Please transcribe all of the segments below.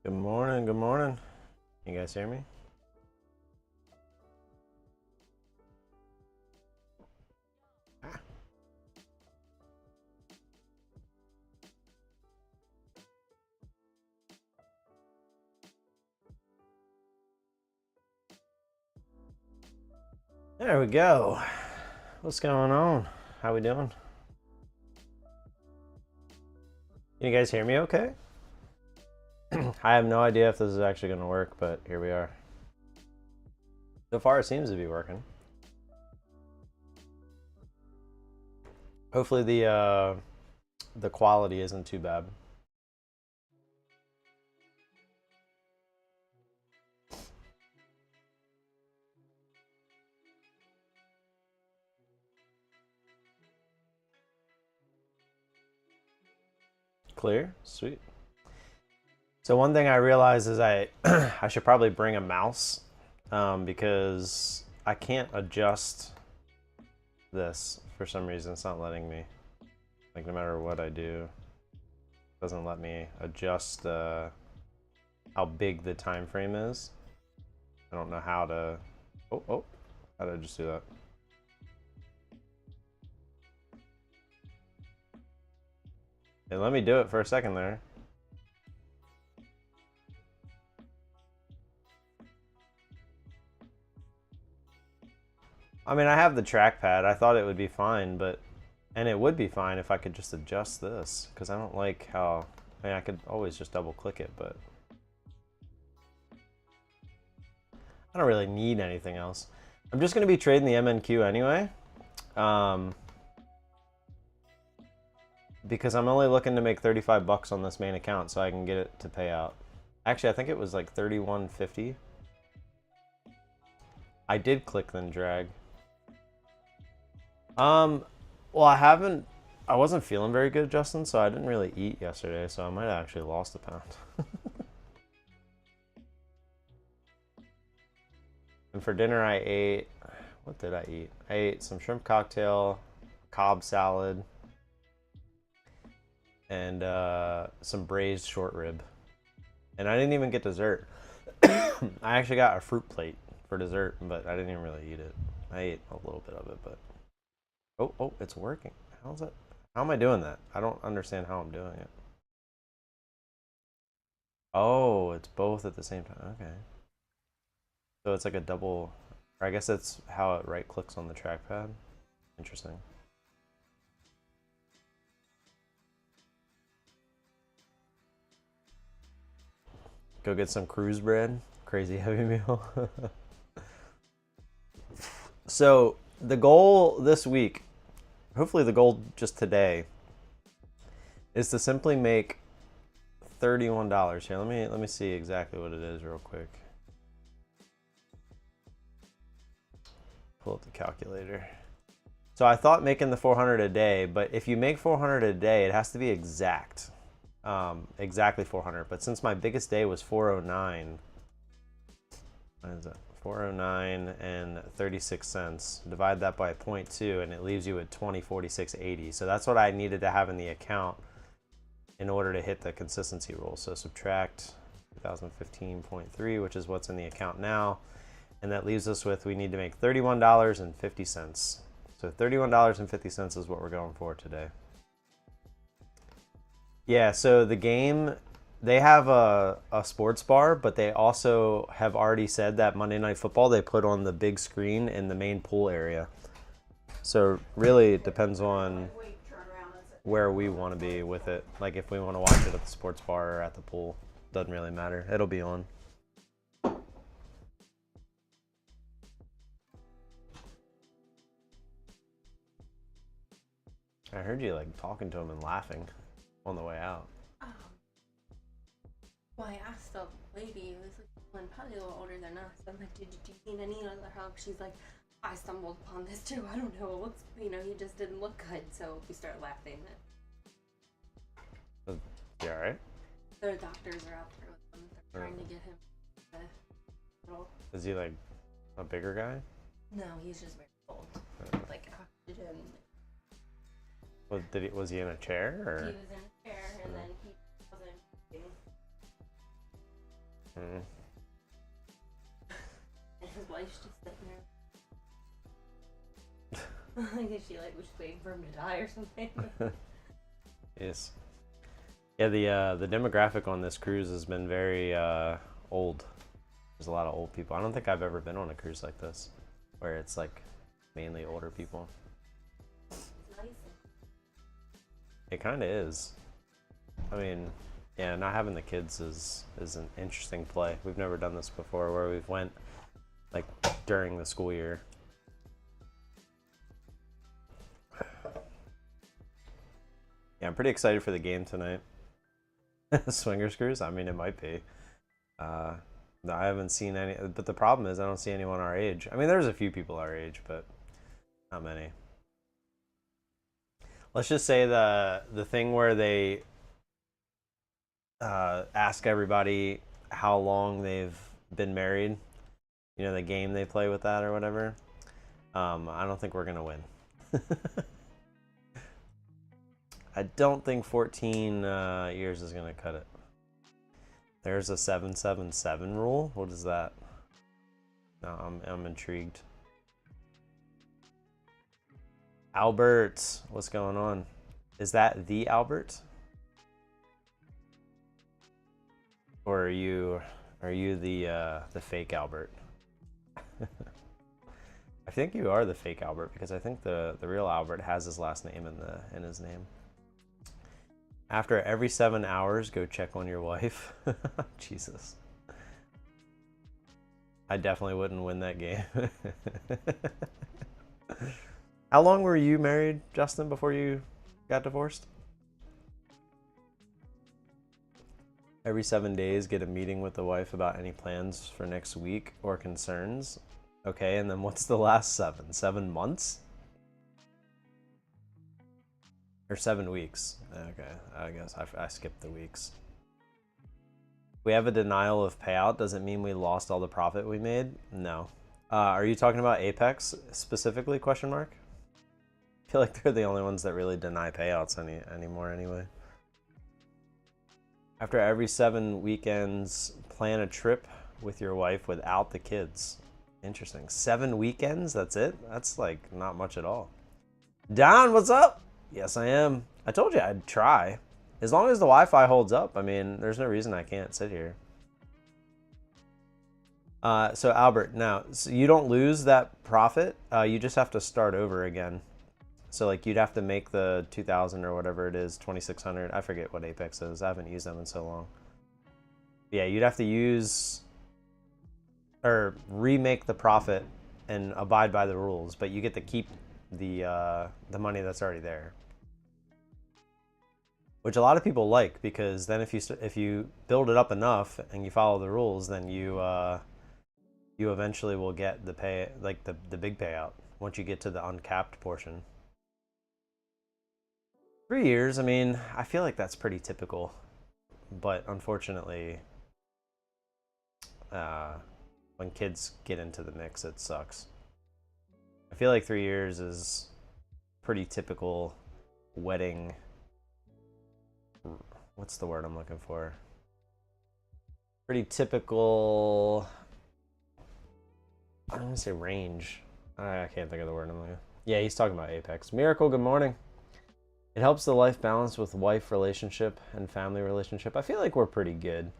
Good morning, good morning. You guys hear me? Ah. There we go. What's going on? How we doing? Can you guys hear me okay? I have no idea if this is actually going to work, but here we are. So far it seems to be working. Hopefully the quality isn't too bad. Clear? Sweet. So one thing I realized is I should probably bring a mouse because I can't adjust this for some reason. It's not letting me. Like no matter what I do, it doesn't let me adjust how big the time frame is. I don't know how to. Oh, how did I just do that? Hey, let me do it for a second there. I mean, I have the trackpad. I thought it would be fine, and it would be fine if I could just adjust this, because I don't like how, I mean, I could always just double click it, but I don't really need anything else. I'm just going to be trading the MNQ anyway, because I'm only looking to make 35 bucks on this main account so I can get it to pay out. Actually, I think it was like 31.50. I did click then drag. Well, I wasn't feeling very good, Justin, so I didn't really eat yesterday, so I might have actually lost a pound. And for dinner, I ate, what did I eat? I ate some shrimp cocktail, Cobb salad, and some braised short rib. And I didn't even get dessert. I actually got a fruit plate for dessert, but I didn't even really eat it. I ate a little bit of it, but oh, it's working. How's that? How am I doing that? I don't understand how I'm doing it. Oh, it's both at the same time. Okay. So it's like a double, or I guess that's how it right clicks on the trackpad. Interesting. Go get some cruise bread. Crazy heavy meal. So the goal this week, hopefully the goal just today, is to simply make $31 here. Let me see exactly what it is real quick. Pull up the calculator. So I thought making the 400 a day, but if you make 400 a day, it has to be exact. Exactly 400. But since my biggest day was 409, what is it? 409 and 36 cents. Divide that by 0.2 and it leaves you at 2046.80. So that's what I needed to have in the account in order to hit the consistency rule. So subtract 2015.3, which is what's in the account now. And that leaves us with, we need to make $31.50. So $31.50 is what we're going for today. Yeah, so the game, they have a sports bar, but they also have already said that Monday Night Football they put on the big screen in the main pool area. So really it depends on where we want to be with it. Like if we want to watch it at the sports bar or at the pool, doesn't really matter. It'll be on. I heard you like talking to him and laughing on the way out. Well, I asked the lady, who was like one probably a little older than us. I'm like, did you need any other help? She's like, I stumbled upon this too. I don't know. It looks, he just didn't look good. So we start laughing. You all right? Their doctors are out there with them. They're trying to get him the little. Is he like a bigger guy? No, he's just very old. Like oxygen. Was he in a chair or? He was in a chair and then he wasn't. Mm. And his wife's just sitting there. I guess she like was waiting for him to die or something. Yes. Yeah, the demographic on this cruise has been very old. There's a lot of old people. I don't think I've ever been on a cruise like this, where it's like mainly older people. It's nice. It kind of is. I mean, yeah, not having the kids is an interesting play. We've never done this before, where we've went like during the school year. Yeah, I'm pretty excited for the game tonight. Swingers cruise? I mean, it might be. No, I haven't seen any, but the problem is I don't see anyone our age. I mean, there's a few people our age, but not many. Let's just say the thing where they ask everybody how long they've been married. You know, the game they play with that or whatever. I don't think we're gonna win. I don't think 14 years is gonna cut it. There's a 777 rule. What is that? No, I'm intrigued. Albert, what's going on? Is that the Albert? Or are you the fake Albert? I think you are the fake Albert, because I think the real Albert has his last name in his name. After every 7 hours, go check on your wife. Jesus. I definitely wouldn't win that game. How long were you married, Justin, before you got divorced? Every 7 days, get a meeting with the wife about any plans for next week or concerns. Okay, and then what's the last 7? 7 months? Or 7 weeks. Okay, I guess I skipped the weeks. We have a denial of payout. Does it mean we lost all the profit we made? No. Are you talking about Apex specifically, question mark? I feel like they're the only ones that really deny payouts anymore anyway. After every 7 weekends, plan a trip with your wife without the kids. Interesting. 7 weekends? That's it? That's like not much at all. Don, what's up? Yes, I am. I told you I'd try. As long as the Wi-Fi holds up, I mean, there's no reason I can't sit here. So Albert, now, so you don't lose that profit. You just have to start over again. So like you'd have to make the 2,000 or whatever it is, 2,600. I forget what Apex is. I haven't used them in so long. Yeah, you'd have to use or remake the profit and abide by the rules, but you get to keep the money that's already there. Which a lot of people like, because then if you build it up enough and you follow the rules, then you eventually will get the pay, like the big payout once you get to the uncapped portion. 3 years, I mean, I feel like that's pretty typical, but unfortunately, when kids get into the mix, it sucks. I feel like 3 years is pretty typical wedding. What's the word I'm looking for? Pretty typical. I don't want to say range. I can't think of the word I'm looking. Yeah, he's talking about Apex. Miracle, good morning. It helps the life balance with wife relationship and family relationship. I feel like we're pretty good.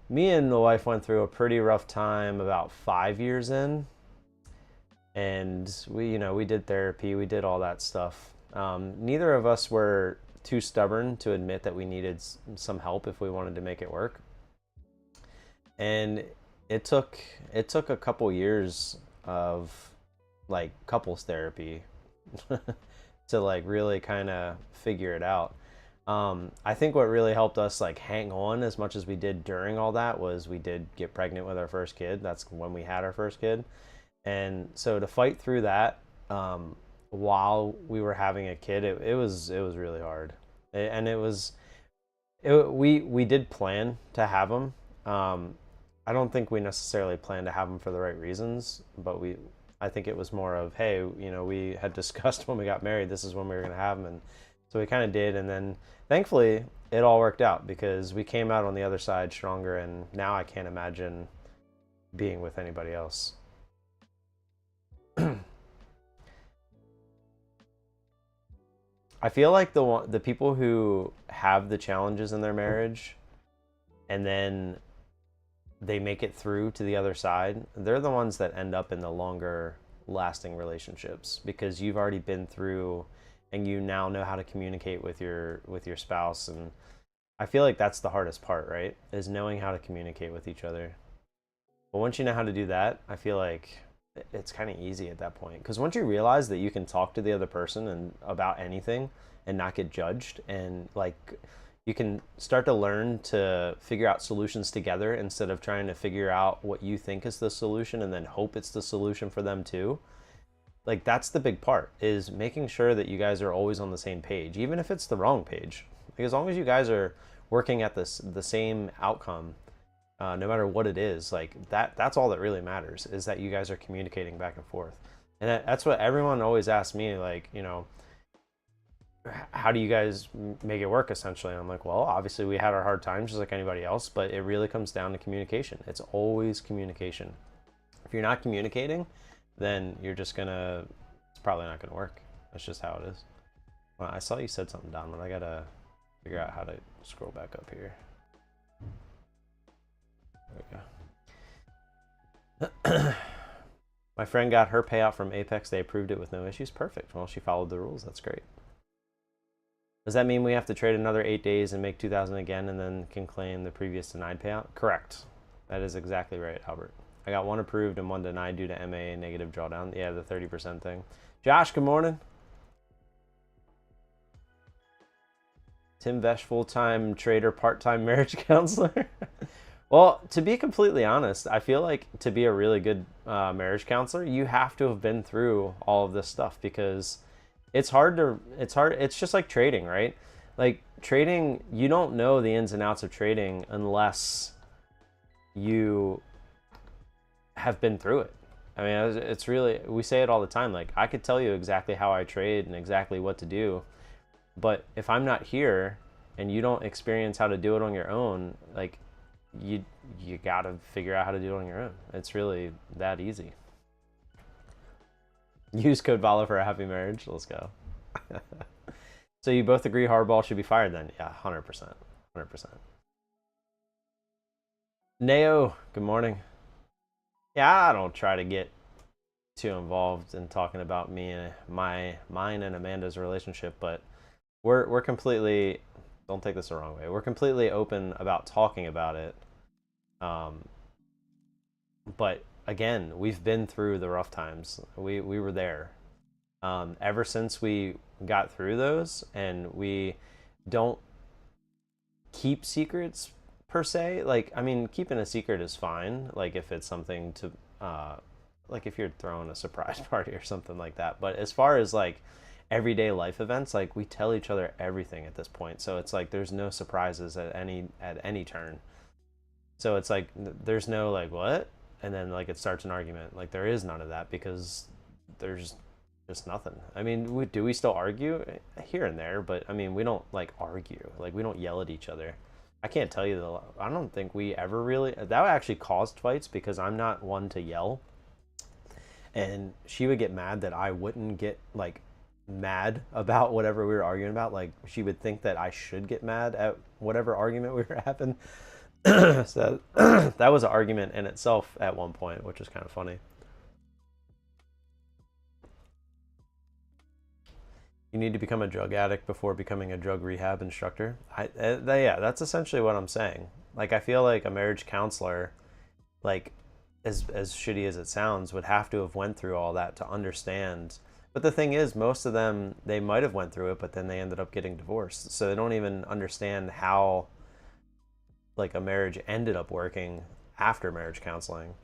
Me and the wife went through a pretty rough time about 5 years in, and we did therapy, we did all that stuff. Neither of us were too stubborn to admit that we needed some help if we wanted to make it work. And it took a couple years of like couples therapy to like really kind of figure it out. I think what really helped us like hang on as much as we did during all that was we did get pregnant with our first kid. That's when we had our first kid. And so to fight through that while we were having a kid, it was really hard. And we did plan to have them. I don't think we necessarily planned to have them for the right reasons, but I think it was more of, hey, we had discussed when we got married, this is when we were going to have them, and So we kind of did, and then thankfully it all worked out because we came out on the other side stronger, and now I can't imagine being with anybody else. I feel like the people who have the challenges in their marriage and then they make it through to the other side, they're the ones that end up in the longer lasting relationships because you've already been through and you now know how to communicate with your spouse. And I feel like that's the hardest part, right? Is knowing how to communicate with each other. But once you know how to do that, I feel like it's kind of easy at that point. Because once you realize that you can talk to the other person and about anything and not get judged, and like you can start to learn to figure out solutions together instead of trying to figure out what you think is the solution and then hope it's the solution for them too. Like that's the big part, is making sure that you guys are always on the same page, even if it's the wrong page. Like as long as you guys are working at the same outcome, no matter what it is, like that's all that really matters, is that you guys are communicating back and forth. And that's what everyone always asks me, like, you know, how do you guys make it work, essentially? And I'm like, well, obviously we had our hard times just like anybody else, but it really comes down to communication. It's always communication. If you're not communicating, then you're just gonna, it's probably not gonna work. That's just how it is. Well, I saw you said something, Don, but I gotta figure out how to scroll back up here. There we go. My friend got her payout from Apex. They approved it with no issues. Perfect. Well, she followed the rules. That's great. Does that mean we have to trade another 8 days and make 2,000 again and then can claim the previous denied payout? Correct. That is exactly right, Albert. I got one approved and one denied due to MA negative drawdown. Yeah, the 30% thing. Josh, good morning. Tim Vesh, full-time trader, part-time marriage counselor. Well, to be completely honest, I feel like to be a really good marriage counselor, you have to have been through all of this stuff, because it's just like trading, right? Like trading, you don't know the ins and outs of trading unless you have been through it. I mean, it's really, we say it all the time, like I could tell you exactly how I trade and exactly what to do, but if I'm not here and you don't experience how to do it on your own, like you gotta figure out how to do it on your own. It's really that easy. Use code VOLA for a happy marriage. Let's go. So you both agree Harbaugh should be fired then? Yeah, 100%. 100%. Neo, good morning. Yeah, I don't try to get too involved in talking about me and mine and Amanda's relationship, but we're completely, don't take this the wrong way, we're completely open about talking about it. But again, we've been through the rough times. We were there. Ever since we got through those, and we don't keep secrets per se. Like, I mean, keeping a secret is fine. Like if it's something to, like if you're throwing a surprise party or something like that. But as far as like everyday life events, like we tell each other everything at this point. So it's like there's no surprises at any turn. So it's like there's no like what, and then like it starts an argument. Like there is none of that, because there's just nothing. I mean, we still argue here and there, but I mean we don't like argue. Like we don't yell at each other. I can't tell you I don't think we ever really, that actually caused fights, because I'm not one to yell, and she would get mad that I wouldn't get like mad about whatever we were arguing about. Like she would think that I should get mad at whatever argument we were having. So that was an argument in itself at one point, which is kind of funny. You need to become a drug addict before becoming a drug rehab instructor. Yeah, that's essentially what I'm saying. Like I feel like a marriage counselor, like as shitty as it sounds, would have to have went through all that to understand. But the thing is, most of them, they might have went through it, but then they ended up getting divorced. So they don't even understand how like a marriage ended up working after marriage counseling.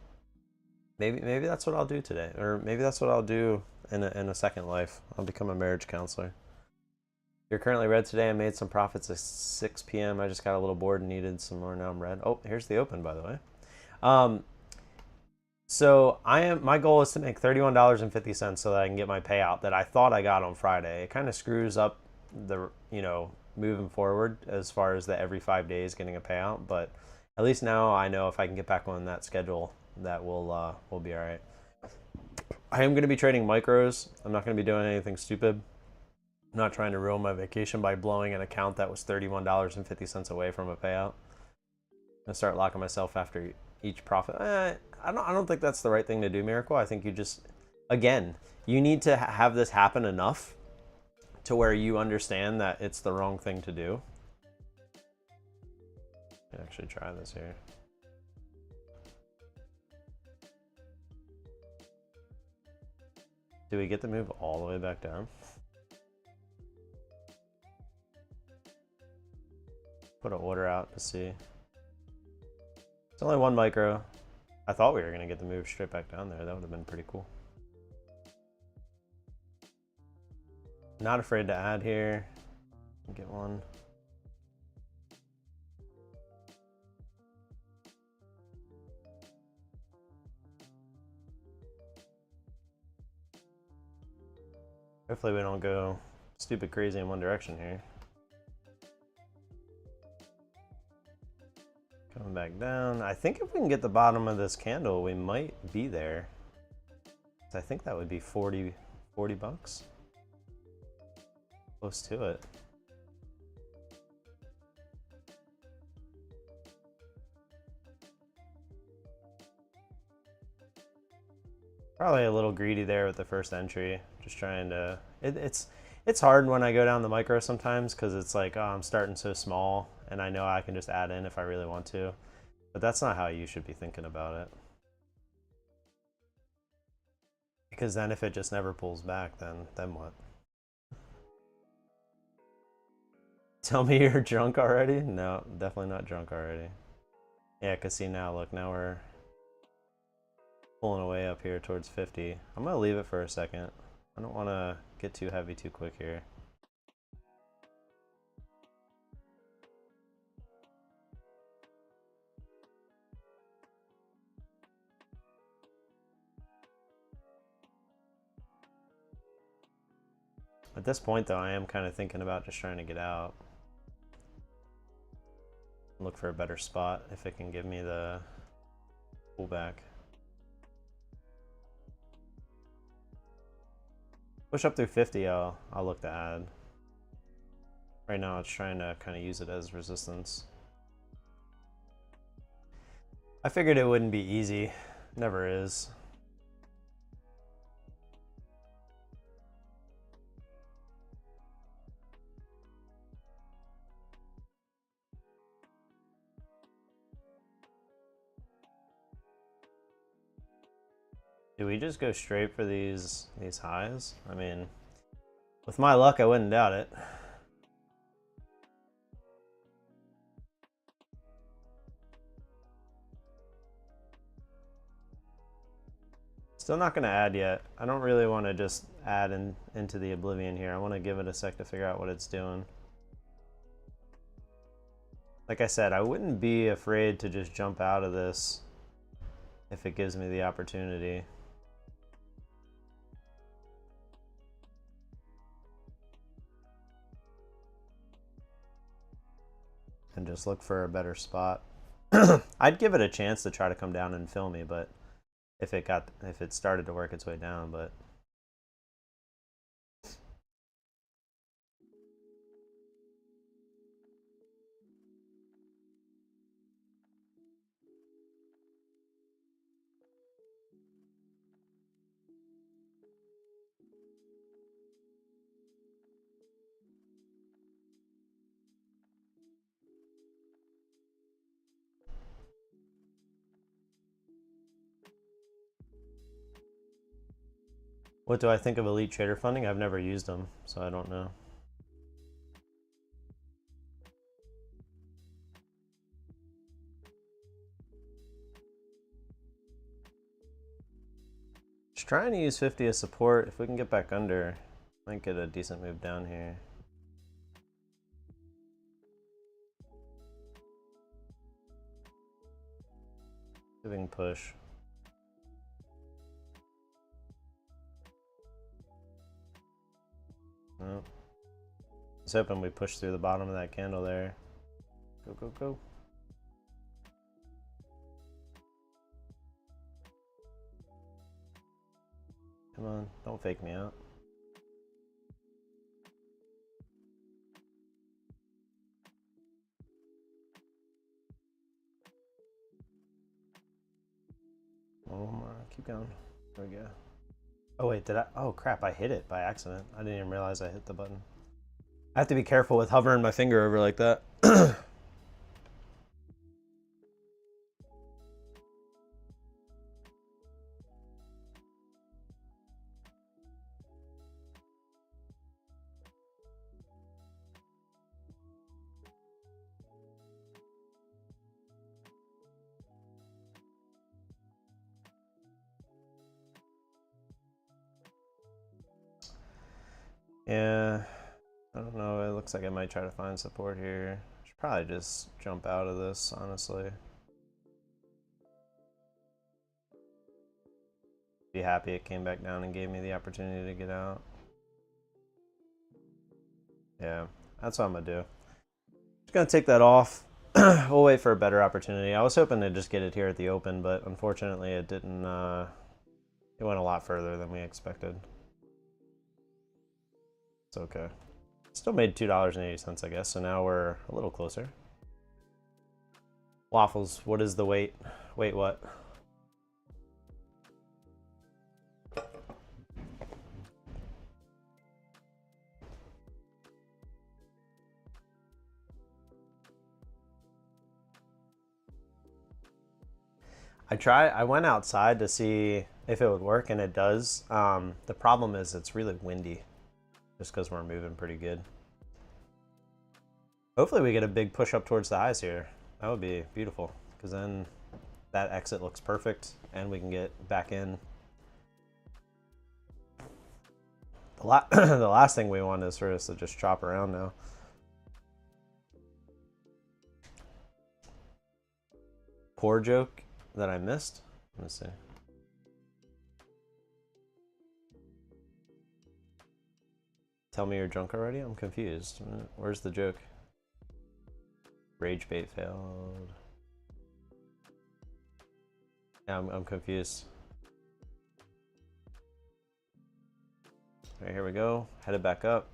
Maybe that's what I'll do today, or maybe that's what I'll do in a second life. I'll become a marriage counselor. You're currently red today. I made some profits at 6 p.m. I just got a little bored and needed some more. Now I'm red. Oh, here's the open, by the way. So my goal is to make $31.50 so that I can get my payout that I thought I got on Friday. It kind of screws up the moving forward as far as the every 5 days getting a payout. But at least now I know if I can get back on that schedule, that we'll be all right. I am going to be trading micros. I'm not going to be doing anything stupid. I'm not trying to ruin my vacation by blowing an account that was $31.50 away from a payout. I'm going to start locking myself after each profit. I don't think that's the right thing to do, Miracle. I think you just, again, you need to have this happen enough to where you understand that it's the wrong thing to do. I can actually try this here. Do we get to move all the way back down? Put an order out to see. It's only one micro. I thought we were going to get the move straight back down there. That would have been pretty cool. Not afraid to add here. Get one. Hopefully we don't go stupid crazy in one direction here. Coming back down. I think if we can get the bottom of this candle, we might be there. I think that would be 40 bucks. Close to it. Probably a little greedy there with the first entry. Just trying to, it's hard when I go down the micro sometimes because it's like, oh, I'm starting so small and I know I can just add in if I really want to. But that's not how you should be thinking about it. Because then if it just never pulls back, then what? Tell me you're drunk already? No, definitely not drunk already. Yeah, because see now, look, now we're pulling away up here towards 50. I'm going to leave it for a second. I don't want to get too heavy too quick here. At this point though, I am kind of thinking about just trying to get out. Look for a better spot if it can give me the pullback. Push up through 50, I'll look to add. Right now it's trying to kind of use it as resistance. I figured it wouldn't be easy. Never is. Do we just go straight for these highs? I mean, with my luck, I wouldn't doubt it. Still not going to add yet. I don't really want to just add into the oblivion here. I want to give it a sec to figure out what it's doing. Like I said, I wouldn't be afraid to just jump out of this if it gives me the opportunity. And just look for a better spot. I'd give it a chance to try to come down and fill me, but if it started to work its way down, but what do I think of Elite Trader Funding? I've never used them, so I don't know. Just trying to use 50 as support. If we can get back under, might get a decent move down here. Giving push. No. was hoping we push through the bottom of that candle there. Go, go, go. Come on, don't fake me out. One more, keep going. There we go. Oh wait, did I? Oh crap, I hit it by accident. I didn't even realize I hit the button. I have to be careful with hovering my finger over like that. Yeah, I don't know. It looks like I might try to find support here. Should probably just jump out of this, honestly. Be happy it came back down and gave me the opportunity to get out. Yeah, that's what I'm gonna do. Just gonna take that off. We'll wait for a better opportunity. I was hoping to just get it here at the open, but unfortunately it didn't. It went a lot further than we expected. It's okay. Still made $2.80, I guess, so now we're a little closer. Waffles, what is the weight? Wait, what? I went outside to see if it would work, and it does. The problem is it's really windy, just because we're moving pretty good. Hopefully we get a big push up towards the highs here. That would be beautiful, because then that exit looks perfect, and we can get back in. The last thing we want is for us to just chop around now. Poor joke that I missed. Let me see. Tell me you're drunk already? I'm confused. Where's the joke? Rage bait failed. Yeah, I'm confused. All right, here we go. Headed back up.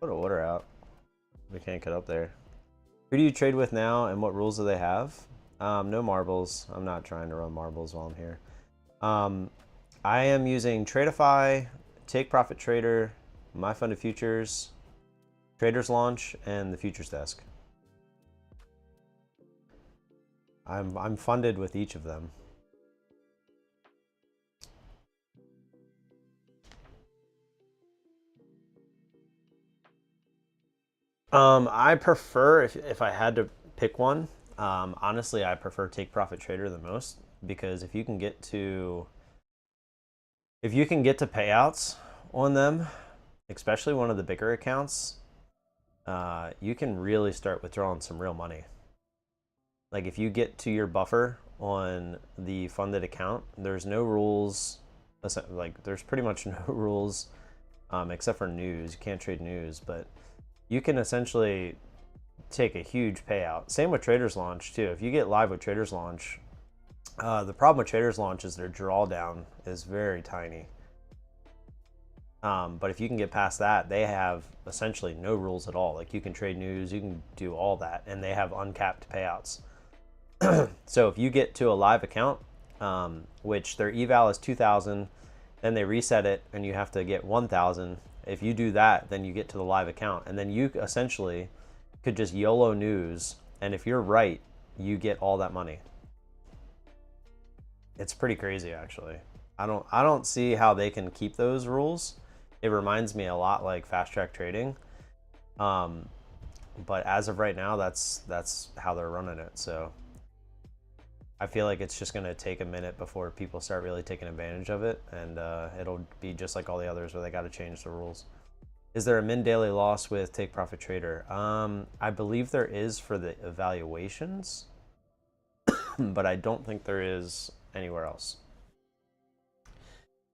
Put an order out. We can't get up there. Who do you trade with now, and what rules do they have? No marbles. I'm not trying to run marbles while I'm here. I am using Tradeify, Take Profit Trader, My Funded Futures, Traders Launch, and the Futures Desk. I'm funded with each of them. I prefer, if I had to pick one, honestly, I prefer Take Profit Trader the most, because if you can get to payouts on them, especially one of the bigger accounts, you can really start withdrawing some real money. Like if you get to your buffer on the funded account, there's no rules. Like there's pretty much no rules, except for news. You can't trade news, but you can essentially take a huge payout. Same with Traders Launch too. If you get live with Traders Launch, the problem with Traders Launch is their drawdown is very tiny. But if you can get past that, they have essentially no rules at all. Like you can trade news, you can do all that, and they have uncapped payouts. So if you get to a live account, which their eval is 2,000, then they reset it and you have to get 1,000. If you do that, then you get to the live account, and then you essentially could just YOLO news, and if you're right, you get all that money. It's pretty crazy, actually. I don't see how they can keep those rules. It reminds me a lot like fast track trading, but as of right now, that's how they're running it. So I feel like it's just gonna take a minute before people start really taking advantage of it, and it'll be just like all the others where they got to change the rules. Is there a min daily loss with Take Profit Trader? I believe there is for the evaluations, but I don't think there is anywhere else.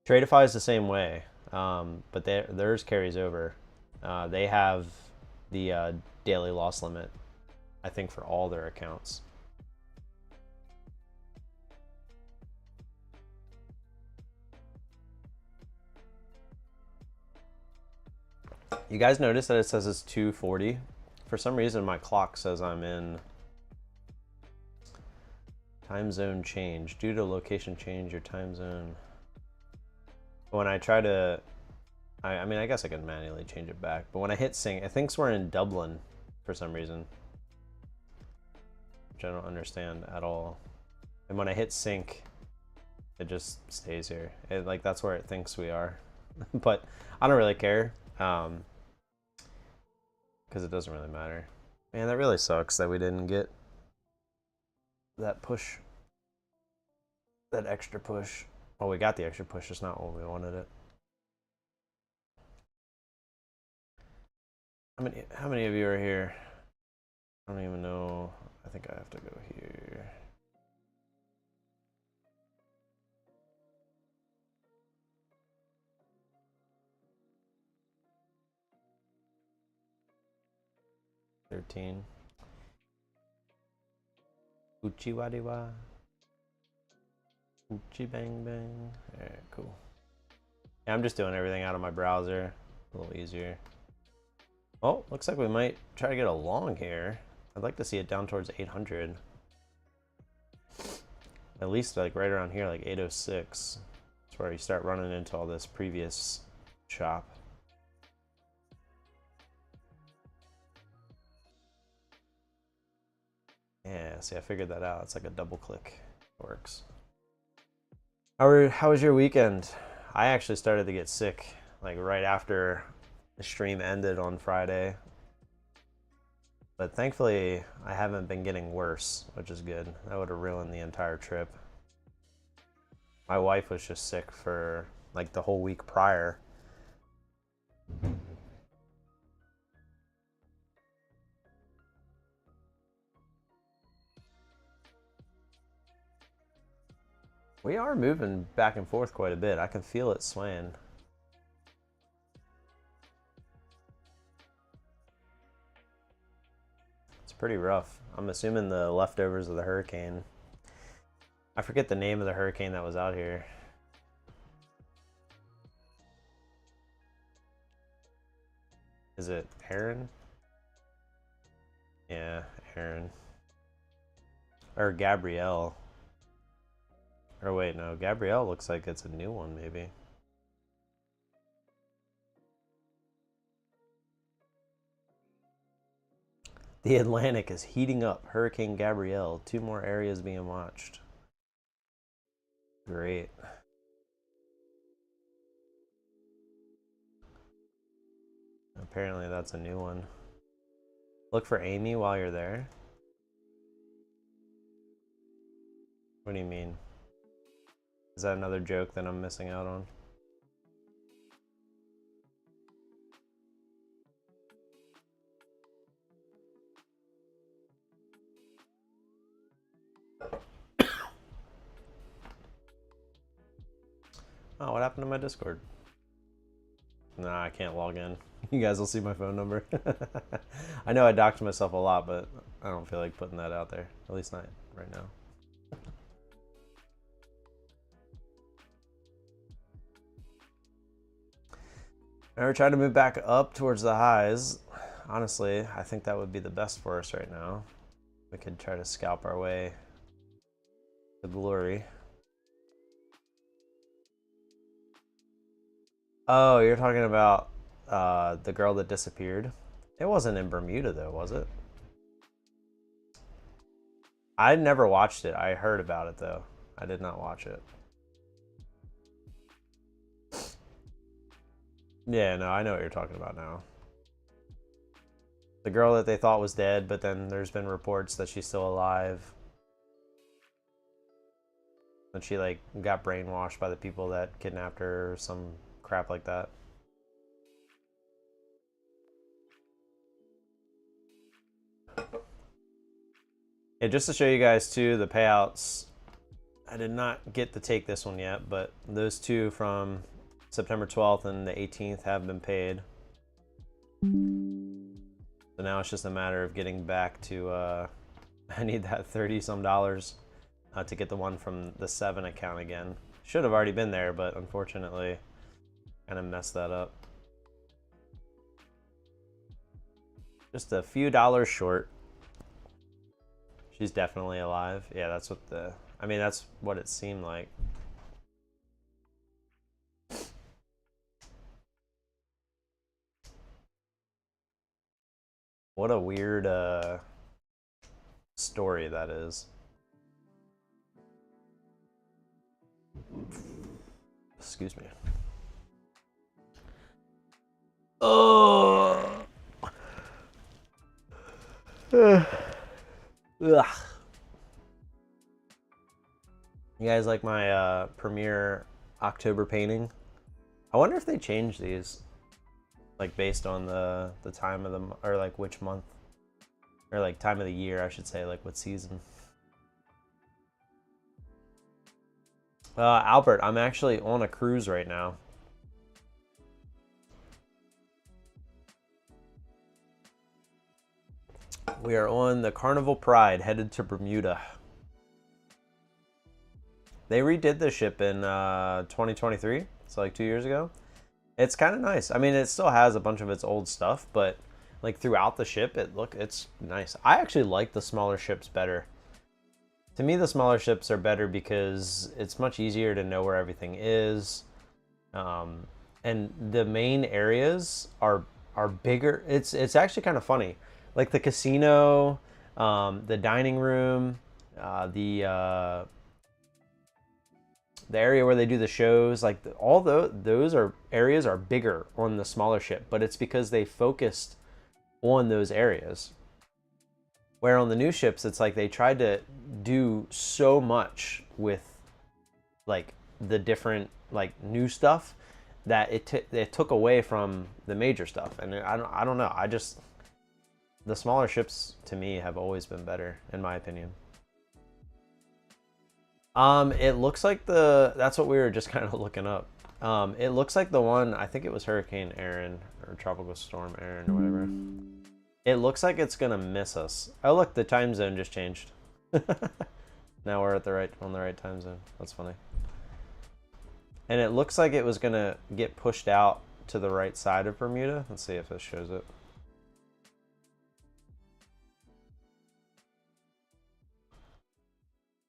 Tradeify is the same way, but theirs carries over. They have the daily loss limit, I think, for all their accounts. You guys notice that it says it's 2:40? For some reason, my clock says I'm in time zone change. Due to location change, your time zone. When I try to, I mean, I guess I can manually change it back, but when I hit sync, it thinks we're in Dublin for some reason, which I don't understand at all. And when I hit sync, it just stays here. Like, that's where it thinks we are. But I don't really care, because it doesn't really matter. Man, that really sucks that we didn't get that push, that extra push. Well, we got the extra push, it's not when we wanted it. How many of you are here? I don't even know. I think I have to go here. $13. Uchi wadiwa. Uchi bang bang. Alright, cool. Yeah, I'm just doing everything out of my browser. A little easier. Oh, looks like we might try to get a long here. I'd like to see it down towards 800. At least like right around here, like 806. That's where you start running into all this previous chop. Yeah, see, I figured that out. It's like a double click. It works. How was your weekend? I actually started to get sick like right after the stream ended on Friday. But thankfully, I haven't been getting worse, which is good. That would have ruined the entire trip. My wife was just sick for like the whole week prior. We are moving back and forth quite a bit. I can feel it swaying. It's pretty rough. I'm assuming the leftovers of the hurricane. I forget the name of the hurricane that was out here. Is it Aaron? Yeah, Aaron. Or Gabrielle. Or wait, no, Gabrielle looks like it's a new one, maybe. The Atlantic is heating up. Hurricane Gabrielle. 2 more areas being watched. Great. Apparently that's a new one. Look for Amy while you're there. What do you mean? Is that another joke that I'm missing out on? Oh, what happened to my Discord? Nah, I can't log in. You guys will see my phone number. I know I doxed myself a lot, but I don't feel like putting that out there. At least not right now. We're trying to move back up towards the highs. Honestly, I think that would be the best for us right now. We could try to scalp our way to glory. Oh, you're talking about the girl that disappeared? It wasn't in Bermuda though, was it? I never watched it. I heard about it though. I did not watch it. Yeah, no, I know what you're talking about now. The girl that they thought was dead, but then there's been reports that she's still alive. And she like got brainwashed by the people that kidnapped her or some crap like that. Yeah, just to show you guys too, the payouts. I did not get to take this one yet, but those two from September 12th and the 18th have been paid. So now it's just a matter of getting back to, I need that 30 some dollars to get the one from the 7 account again. Should have already been there, but unfortunately kind of messed that up. Just a few dollars short. She's definitely alive. Yeah, that's what that's what it seemed like. What a weird story that is. Excuse me. Oh. Ugh. You guys like my premiere October painting? I wonder if they changed these, like based on the time of the or like which month, or like time of the year, I should say, like what season. Albert, I'm actually on a cruise right now. We are on the Carnival Pride, headed to Bermuda. They redid the ship in 2023, so like 2 years ago. It's kind of nice. I mean, it still has a bunch of its old stuff, but like throughout the ship, it's nice. I actually like the smaller ships better. To me, the smaller ships are better because it's much easier to know where everything is, and the main areas are bigger. It's actually kind of funny, like the casino, the dining room, the area where they do the shows, like all those are areas are bigger on the smaller ship, but it's because they focused on those areas. Where on the new ships, it's like they tried to do so much with like the different like new stuff that it took away from the major stuff. And I don't know. The smaller ships to me have always been better, in my opinion. It looks like that's what we were just kind of looking up. It looks like the one, I think it was Hurricane Aaron or Tropical Storm Aaron or whatever. It looks like it's gonna miss us. Oh look, the time zone just changed. Now we're on the right time zone. That's funny. And it looks like it was gonna get pushed out to the right side of Bermuda. Let's see if this shows it.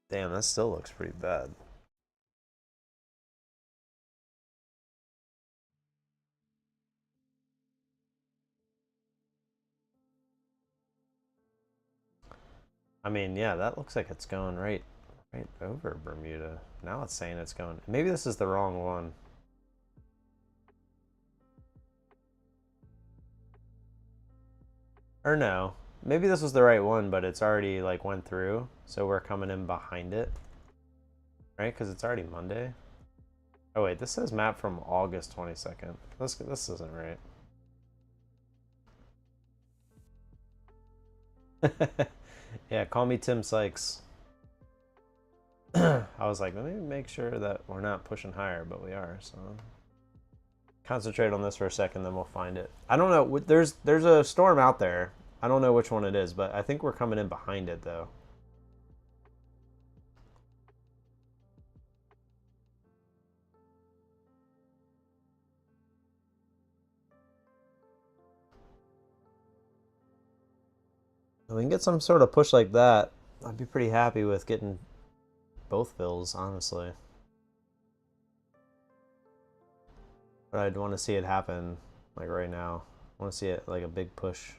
Damn, that still looks pretty bad. I mean, yeah, that looks like it's going right over Bermuda. Now it's saying it's going. Maybe this is the wrong one. Or no, maybe this was the right one, but it's already like went through, so we're coming in behind it, right? Because it's already Monday. Oh wait, this says map from August 22nd. This isn't right. Yeah, call me Tim Sykes. I was like, let me make sure that we're not pushing higher, but we are. So concentrate on this for a second, then we'll find it. I don't know. There's a storm out there. I don't know which one it is, but I think we're coming in behind it though. If we can get some sort of push like that, I'd be pretty happy with getting both fills, honestly. But I'd want to see it happen like right now. I want to see it like a big push.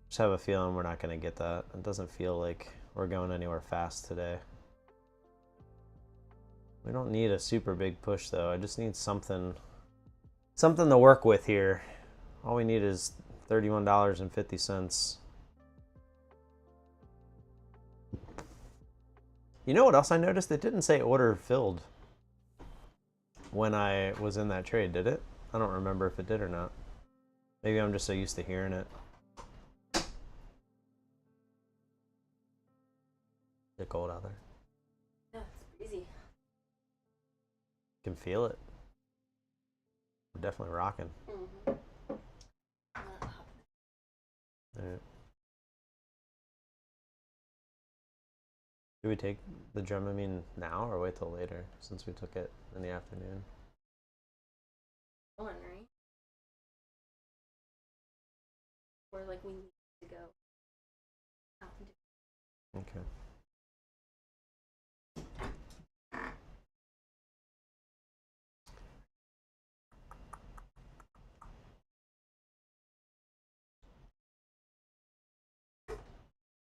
Just have a feeling we're not going to get that. It doesn't feel like we're going anywhere fast today. We don't need a super big push though. I just need something to work with here. All we need is $31.50. You know what else I noticed? It didn't say order filled when I was in that trade, did it? I don't remember if it did or not. Maybe I'm just so used to hearing it. Is it cold out there? Yeah, it's breezy. Can feel it. We're definitely rocking. Alright. Do we take the Dramamine now or wait till later since we took it in the afternoon? One, right? Or like we need to go out and do. Okay.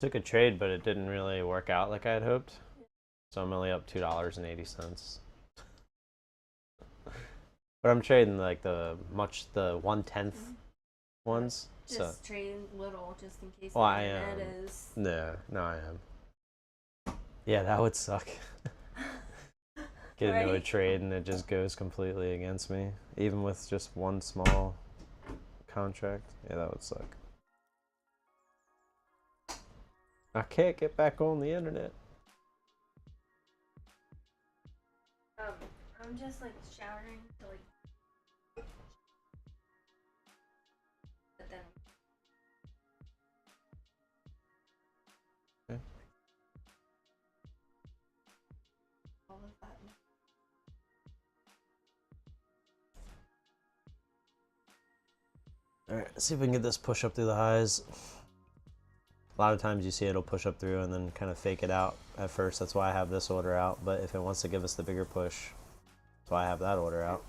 Took a trade, but it didn't really work out like I had hoped. So I'm only up $2.80. But I'm trading like the 1/10 ones. Just trade little, just in case. Well, the I am. is. No, I am. Yeah, that would suck. Get into a trade and it just goes completely against me, even with just one small contract. Yeah, that would suck. I can't get back on the internet. I'm just like showering to like. But then. Okay. All of that. Alright, let's see if we can get this push up through the highs. A lot of times you see it'll push up through and then kind of fake it out at first. That's why I have this order out. But if it wants to give us the bigger push, that's why I have that order out.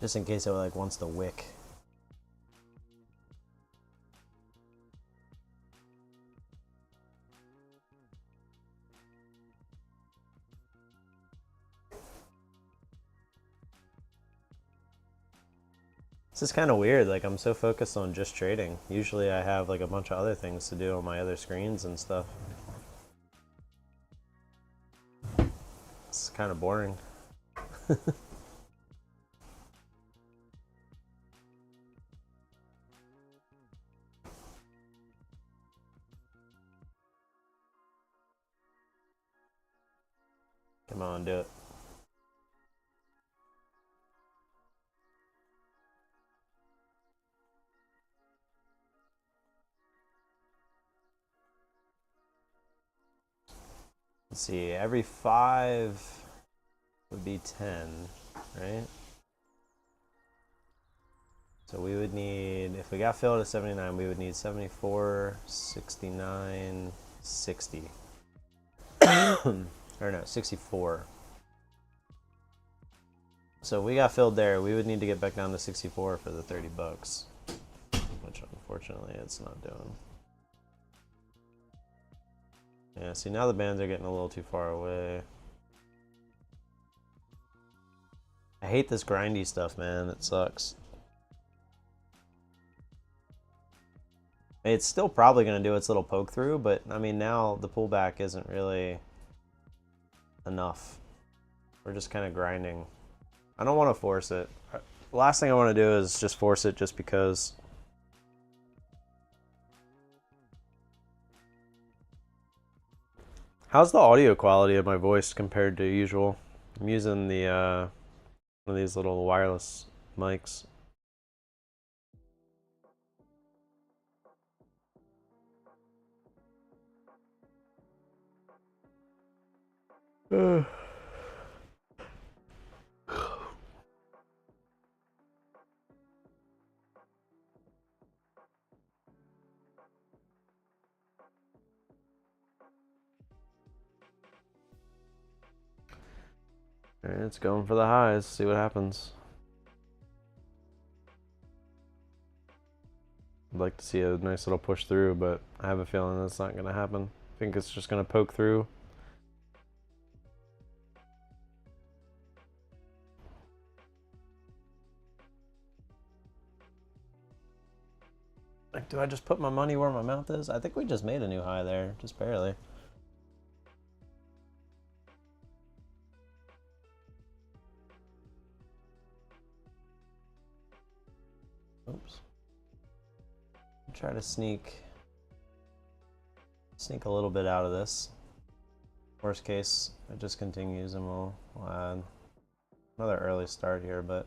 Just in case it like wants to wick. This is kind of weird, like I'm so focused on just trading. Usually I have like a bunch of other things to do on my other screens and stuff. It's kind of boring. Come on, do it. Let's see, every 5 would be 10, right? So we would need, if we got filled at 79, we would need 74, 69, 60. Or no, 64. So we got filled there, we would need to get back down to 64 for the 30 bucks. Which unfortunately it's not doing. Yeah, see now the bands are getting a little too far away. I hate this grindy stuff, man. It sucks. It's still probably going to do its little poke through, but I mean now the pullback isn't really enough. We're just kind of grinding. I don't want to force it. The last thing I want to do is just force it just because. How's the audio quality of my voice compared to usual? I'm using the one of these little wireless mics. Alright, it's going for the highs. See what happens. I'd like to see a nice little push through, but I have a feeling that's not going to happen. I think it's just going to poke through. Like, do I just put my money where my mouth is? I think we just made a new high there, just barely. Oops. Try to sneak a little bit out of this. Worst case, it just continues and we'll add another early start here, but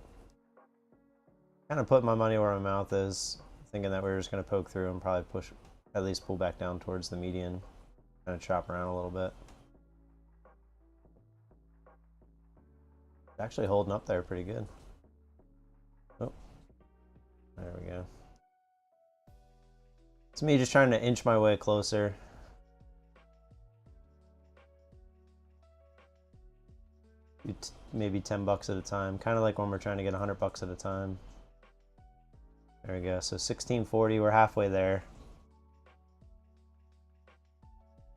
Kind of put my money where my mouth is, thinking that we were just going to poke through and probably push, at least pull back down towards the median. Kind of chop around a little bit. It's actually holding up there pretty good. Oh, there we go. It's me just trying to inch my way closer. Maybe 10 bucks at a time. Kind of like when we're trying to get 100 bucks at a time. There we go. So 1640, we're halfway there.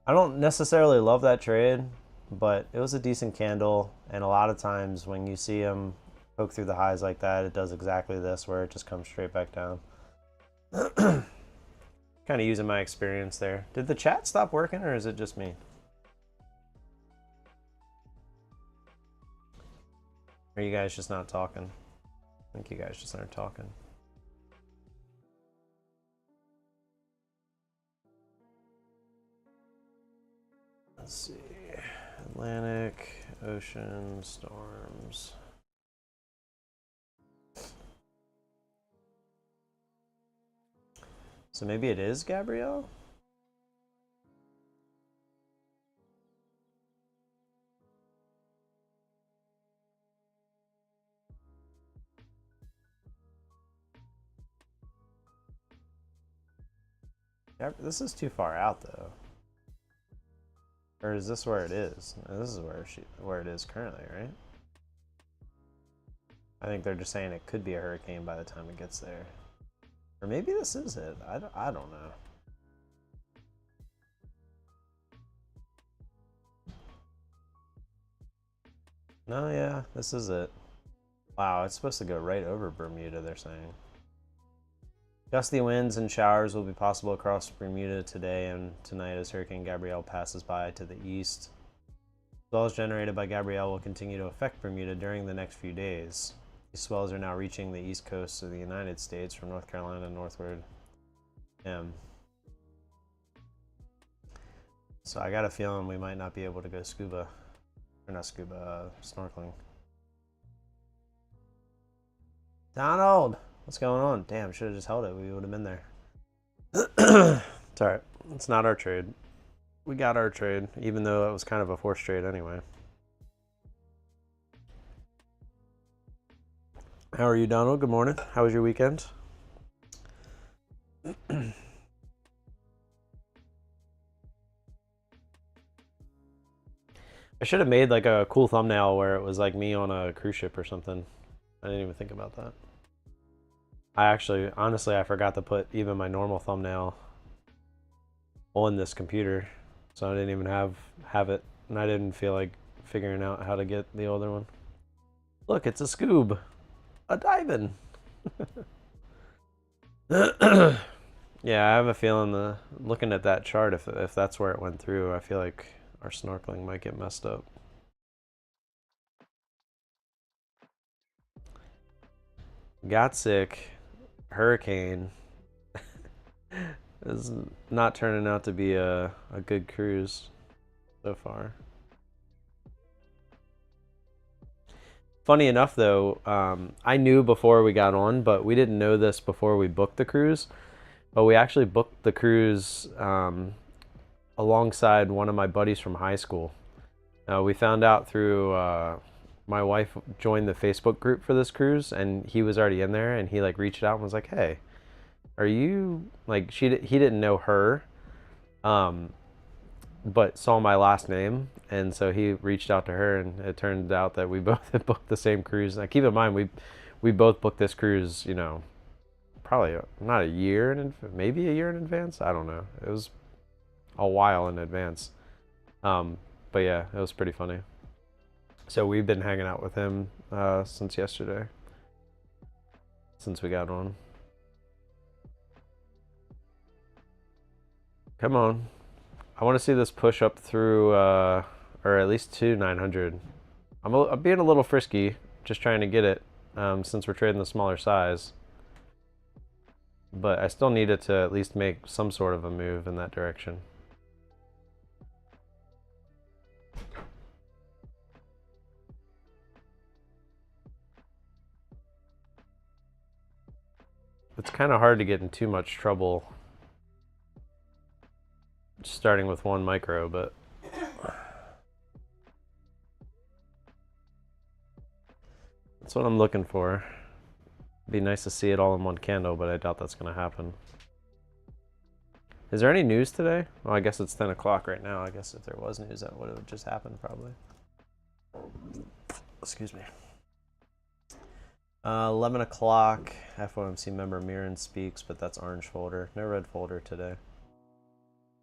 I don't necessarily love that trade, but it was a decent candle. And a lot of times when you see them poke through the highs like that, it does exactly this, where it just comes straight back down. Kind of using my experience there. Did the chat stop working, or is it just me? Or are you guys just not talking? I think you guys just aren't talking. Let's see. Atlantic, ocean, storms. So maybe it is Gabrielle? This is too far out though. Or is this where it is? This is where it is currently, right? I think they're just saying it could be a hurricane by the time it gets there. Or maybe this is it. I don't know. No, yeah, this is it. Wow, it's supposed to go right over Bermuda, they're saying. Gusty winds and showers will be possible across Bermuda today and tonight as Hurricane Gabrielle passes by to the east. Swells generated by Gabrielle will continue to affect Bermuda during the next few days. These swells are now reaching the east coast of the United States from North Carolina northward. So I got a feeling we might not be able to go scuba. Or not scuba, snorkeling. Donald! What's going on? Damn, should have just held it. We would have been there. It's alright. It's not our trade. We got our trade, even though it was kind of a forced trade anyway. How are you, Donald? Good morning. How was your weekend? I should have made like a cool thumbnail where it was like me on a cruise ship or something. I didn't even think about that. I actually, honestly, I forgot to put even my normal thumbnail on this computer, so I didn't even have it, and I didn't feel like figuring out how to get the older one. Look, it's a Scoob, a diving. Yeah, I have a feeling looking at that chart, if that's where it went through, I feel like our snorkeling might get messed up. Got sick. Hurricane. This is not turning out to be a good cruise so far. Funny enough though, I knew before we got on, but we didn't know this before we booked the cruise. But we actually booked the cruise alongside one of my buddies from high school. We found out through my wife joined the Facebook group for this cruise, and he was already in there, and he like reached out and was like, "Hey, are you like?" He didn't know her, but saw my last name, and so he reached out to her, and it turned out that we both had booked the same cruise. Now, keep in mind, we both booked this cruise, you know, probably not a year maybe a year in advance. I don't know. It was a while in advance. But yeah, it was pretty funny. So we've been hanging out with him since yesterday, since we got on. Come on. I want to see this push up through, or at least to 900. I'm being a little frisky, just trying to get it, since we're trading the smaller size. But I still need it to at least make some sort of a move in that direction. It's kind of hard to get in too much trouble starting with one micro, but that's what I'm looking for. It'd be nice to see it all in one candle, but I doubt that's going to happen. Is there any news today? Well, I guess it's 10 o'clock right now. I guess if there was news, that would have just happened probably. Excuse me. 11 o'clock, FOMC member Mirren speaks, but that's orange folder. No red folder today.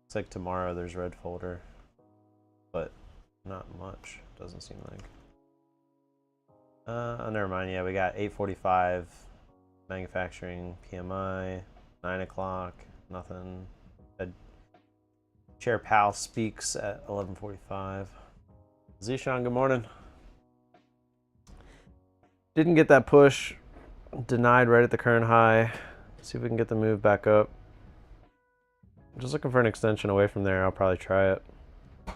It's like tomorrow there's red folder, but not much, doesn't seem like. Never mind, yeah, we got 8:45, manufacturing, PMI, 9 o'clock, nothing. Chair Powell speaks at 11:45. Zishan, good morning. Didn't get that push, denied right at the current high. See if we can get the move back up. I'm just looking for an extension away from there. I'll probably try it. Not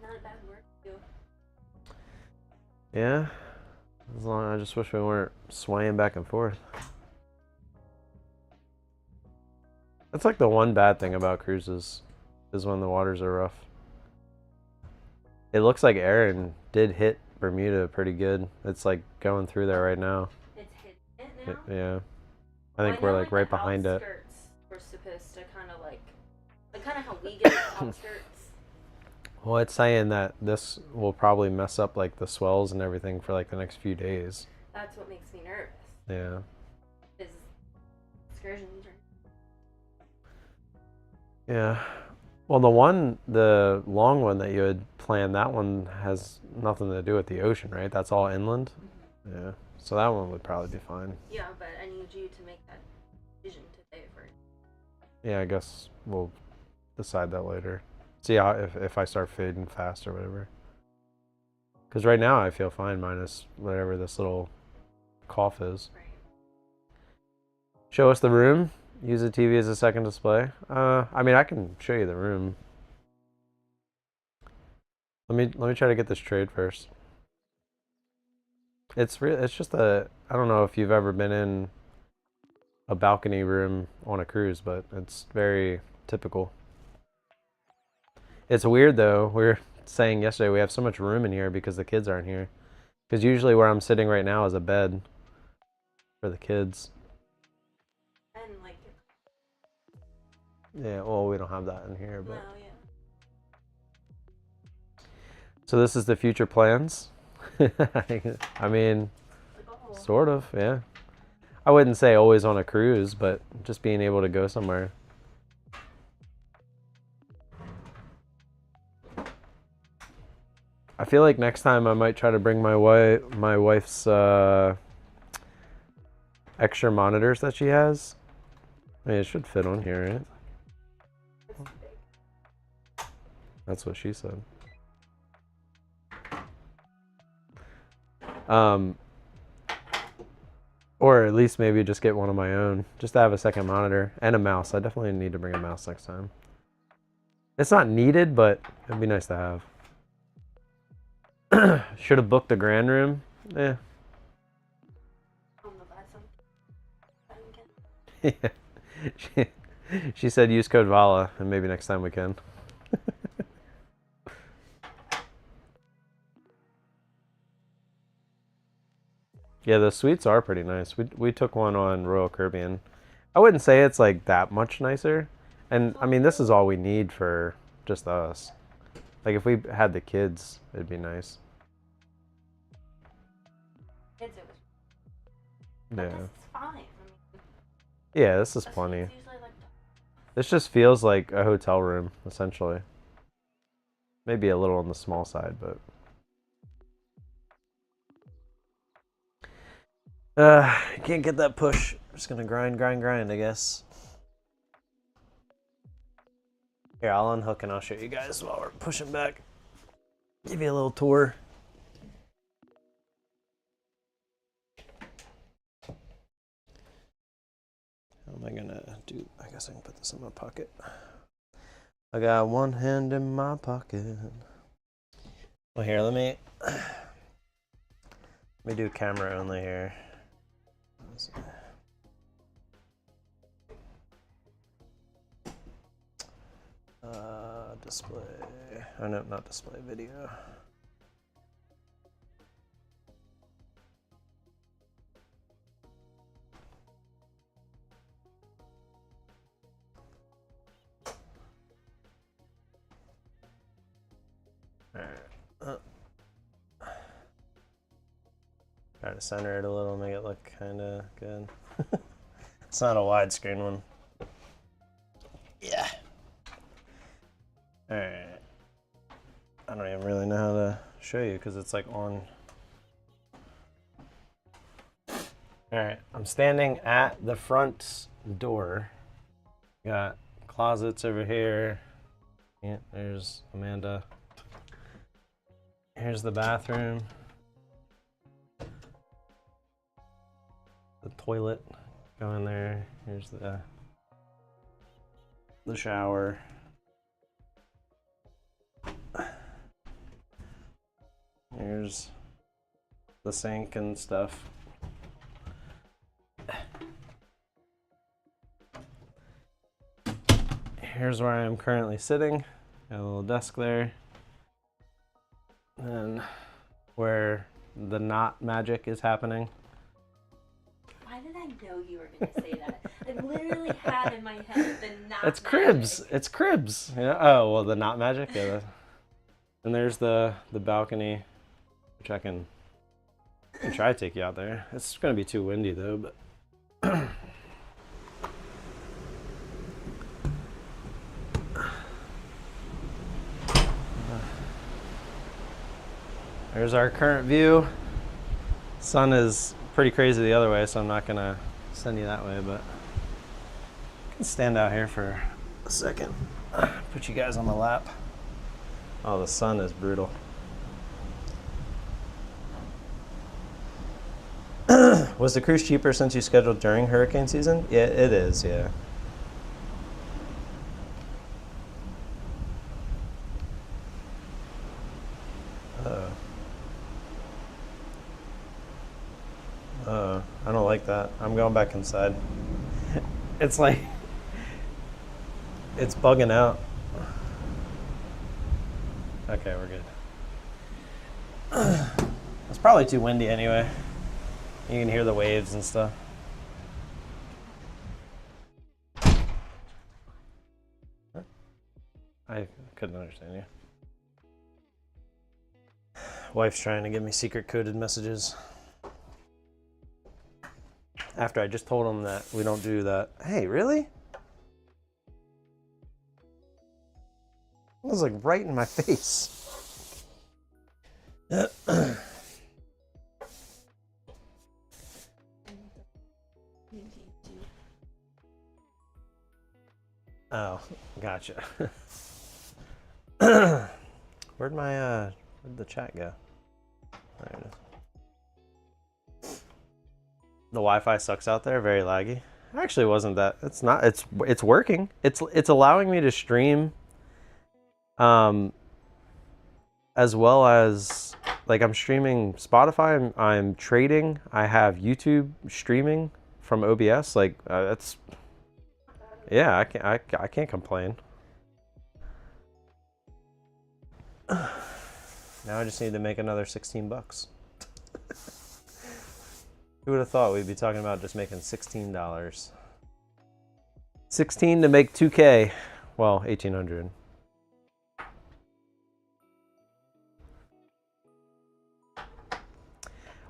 a bad work too. Yeah, as long I just wish we weren't swaying back and forth. That's like the one bad thing about cruises, is when the waters are rough. It looks like Aaron did hit Bermuda pretty good. It's like going through there right now. It's hitting it now? Yeah. I think we're like right behind it. We're supposed to kind of like kind of how we get the outskirts. Well, it's saying that this will probably mess up like the swells and everything for like the next few days. That's what makes me nervous. Yeah. Is excursions. Yeah. Well, the long one that you had planned, that one has nothing to do with the ocean, right? That's all inland. Mm-hmm. Yeah. So that one would probably be fine. Yeah, but I need you to make that decision today first. Yeah, I guess we'll decide that later. See how if I start fading fast or whatever. Because right now I feel fine minus whatever this little cough is. Right. Show us the room. Use the TV as a second display. I mean, I can show you the room. Let me try to get this trade first. It's just I don't know if you've ever been in a balcony room on a cruise, but it's very typical. It's weird though. We were saying yesterday we have so much room in here because the kids aren't here. Because usually where I'm sitting right now is a bed for the kids. And like. Yeah, well, we don't have that in here, but. No, yeah. So this is the future plans. I mean, sort of, yeah. I wouldn't say always on a cruise, but just being able to go somewhere. I feel like next time I might try to bring my wife's extra monitors that she has. I mean, it should fit on here, right? That's what she said. Or at least maybe just get one of my own, just to have a second monitor and a mouse. I definitely need to bring a mouse next time. It's not needed, but it'd be nice to have. Should have booked the grand room. Yeah. She said use code VOLA, and maybe next time we can. Yeah, the suites are pretty nice. We took one on Royal Caribbean. I wouldn't say it's like that much nicer. And I mean, this is all we need for just us. Like if we had the kids, it'd be nice. Kids, it was. Yeah. This is fine. Yeah, this is plenty. This just feels like a hotel room, essentially. Maybe a little on the small side, but. Can't get that push. Just gonna grind, I guess. Here, I'll unhook and I'll show you guys while we're pushing back. Give you a little tour. How am I gonna do? I guess I can put this in my pocket. I got one hand in my pocket. Well, here, let me do camera only here. Display. Oh no, not display, video. Alright. Try to center it a little, make it look kind of good. It's not a widescreen one. Yeah. Alright. I don't even really know how to show you because it's like on. Alright, I'm standing at the front door. Got closets over here. Yeah, there's Amanda. Here's the bathroom. The toilet. Go in there. Here's the shower. Here's the sink and stuff. Here's where I am currently sitting. Got a little desk there. And where the knot magic is happening. Why did I know you were going to say that? I literally had in my head the knot It's cribs. magic. It's cribs. Yeah. Oh, well, the knot magic? Yeah. And there's the balcony, which I can try to take you out there. It's going to be too windy, though, but... There's our current view. Sun is pretty crazy the other way, so I'm not gonna send you that way, but I can stand out here for a second. Put you guys on the lap. Oh, the sun is brutal. Was the cruise cheaper since you scheduled during hurricane season? Yeah, it is, yeah. I don't like that. I'm going back inside. It's like, it's bugging out. Okay, we're good. It's probably too windy anyway. You can hear the waves and stuff. I couldn't understand you. Wife's trying to give me secret coded messages. After I just told him that we don't do that. Hey, really? It was like right in my face. Oh, gotcha. Where'd the chat go? There it is. The Wi-Fi sucks out there, very laggy. Actually, wasn't that? It's not. It's working. It's allowing me to stream, as well as like I'm streaming Spotify. I'm trading. I have YouTube streaming from OBS. Like that's. Yeah, I can't complain. Now I just need to make another $16. Who would have thought we'd be talking about just making $16? 16 to make 2K. Well, 1,800.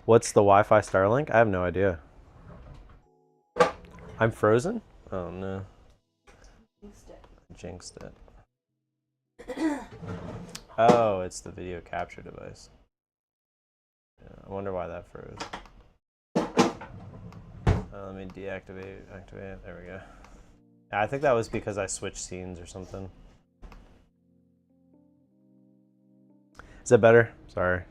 What's the Wi-Fi Starlink? I have no idea. I'm frozen? Oh no. Jinxed it. Oh, it's the video capture device. Yeah, I wonder why that froze. Let me deactivate, activate, there we go. Yeah, I think that was because I switched scenes or something. Is that better? Sorry.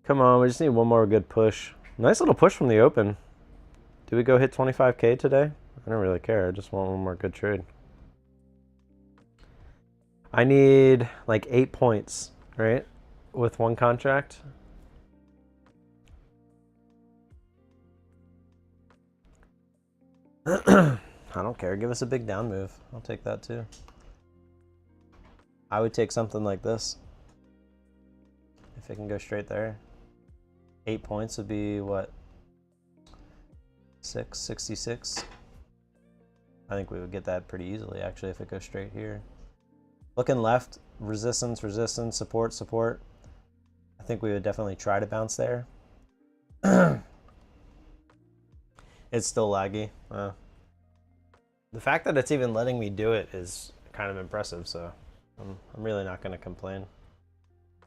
Come on, we just need one more good push. Nice little push from the open. Do we go hit 25K today? I don't really care, I just want one more good trade. I need like 8 points, right? With one contract. I don't care. Give us a big down move. I'll take that too. I would take something like this. If it can go straight there. 8 points would be what? 66. I think we would get that pretty easily actually if it goes straight here. Looking left, resistance, resistance, support, support. I think we would definitely try to bounce there. It's still laggy. The fact that it's even letting me do it is kind of impressive, so I'm really not going to complain.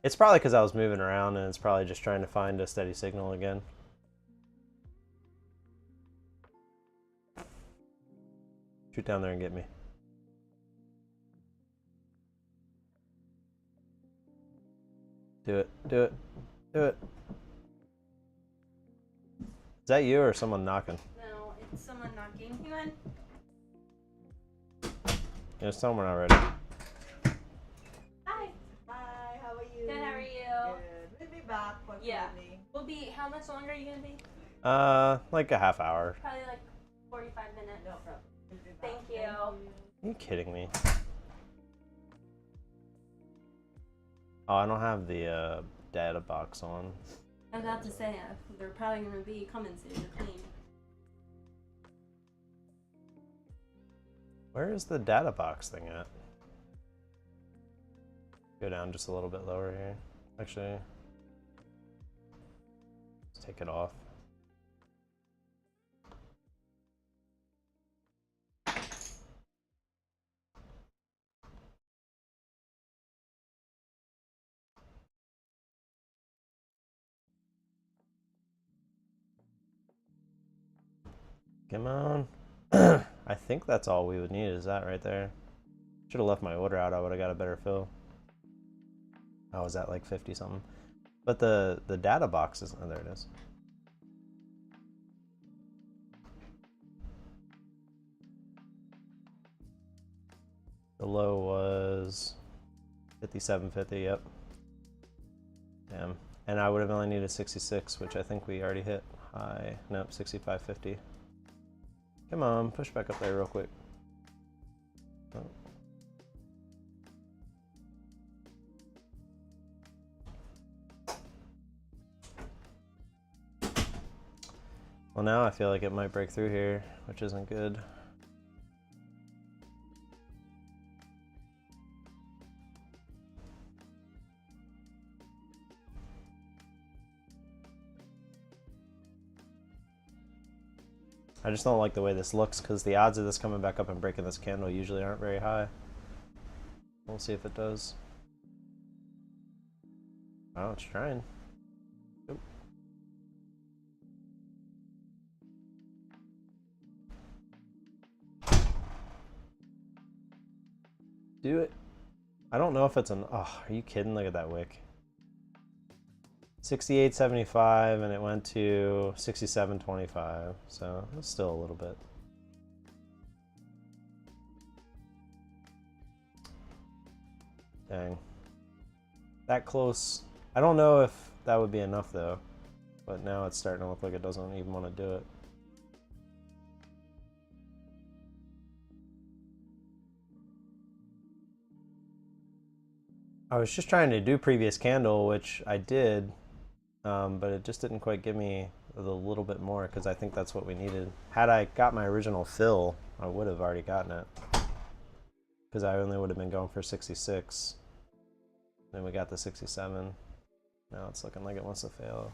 It's probably because I was moving around and it's probably just trying to find a steady signal again. Shoot down there and get me. Do it, do it, do it. Is that you or someone knocking? No, it's someone knocking. You in? Yeah, tell them we're not ready. Hi. Hi, how are you? Good, how are you? Good. We'll be back for Yeah. filming. We'll be, how much longer are you going to be? Like a half hour. Probably like 45 minutes. No problem. We'll be back. Thank you. Are you kidding me? Oh, I don't have the data box on. I was about to say, they're probably going to be coming soon to clean. Where is the data box thing at? Go down just a little bit lower here. Actually, let's take it off. Come on. I think that's all we would need is that right there. Should have left my order out. I would have got a better fill. I was at like 50 something. But the data box is, oh, there it is. The low was 57.50, yep. Damn. And I would have only needed 66, which I think we already hit. High, nope, 65.50. Come on, push back up there real quick. Oh. Well, now I feel like it might break through here, which isn't good. I just don't like the way this looks because the odds of this coming back up and breaking this candle usually aren't very high. We'll see if it does. Oh, it's trying. Oop. Do it. I don't know if it's an, oh, are you kidding? Look at that wick. 68.75 and it went to 67.25, so it's still a little bit. Dang. That close. I don't know if that would be enough though, but now it's starting to look like it doesn't even want to do it. I was just trying to do previous candle, which I did, but it just didn't quite give me a little bit more because I think that's what we needed. Had I got my original fill, I would have already gotten it because I only would have been going for 66. Then we got the 67. Now it's looking like it wants to fail.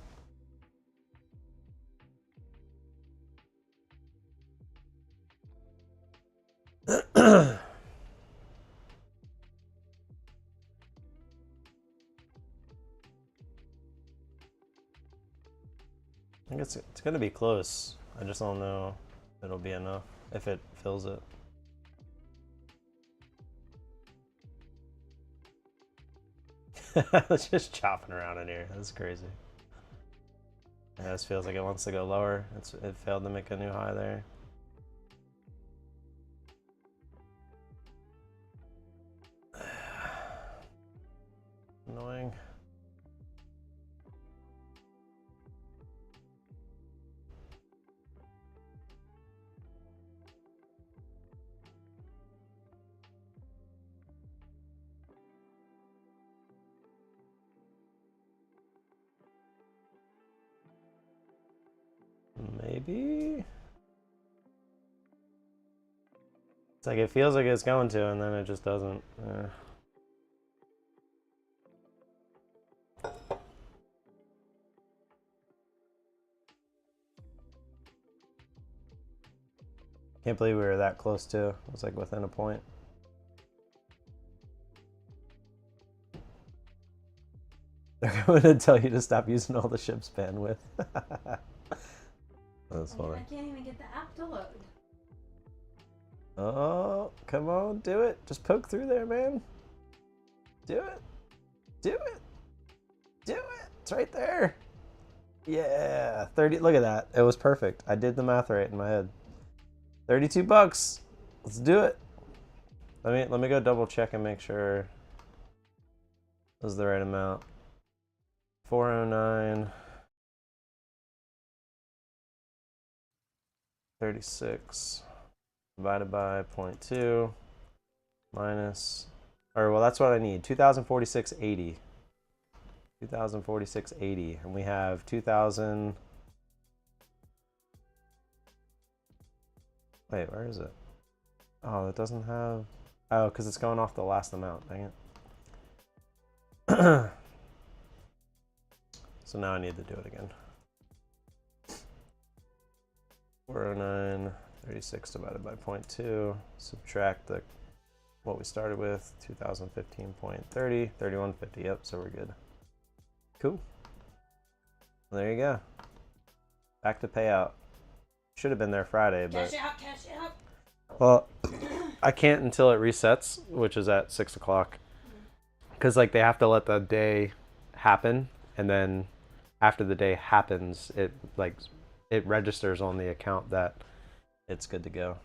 I think it's going to be close. I just don't know if it'll be enough if it fills it. It's just chopping around in here. That's crazy. Yeah, this feels like it wants to go lower. It failed to make a new high there. Annoying. It's like it feels like it's going to, and then it just doesn't. Can't believe we were that close too. It was like within a point. They're going to tell you to stop using all the ship's bandwidth. That's funny. I can't even get the app to load. Oh, come on, do it. Just poke through there, man. Do it. Do it. Do it. It's right there. Yeah, 30. Look at that. It was perfect. I did the math right in my head. $32. Let's do it. Let me go double check and make sure it was the right amount. 409. 36 divided by 0.2 minus, or well, that's what I need. 2046.80. 2046.80, and we have 2000. Wait, where is it? Oh, it doesn't have. Oh, because it's going off the last amount. Dang it. So now I need to do it again. 409, 36 divided by 0.2. Subtract the what we started with, 2015.30, 3150. Yep, so we're good. Cool. There you go. Back to payout. Should have been there Friday, but Cash out. well, I can't until it resets, which is at 6 o'clock. Because like they have to let the day happen, and then after the day happens, it registers on the account that it's good to go.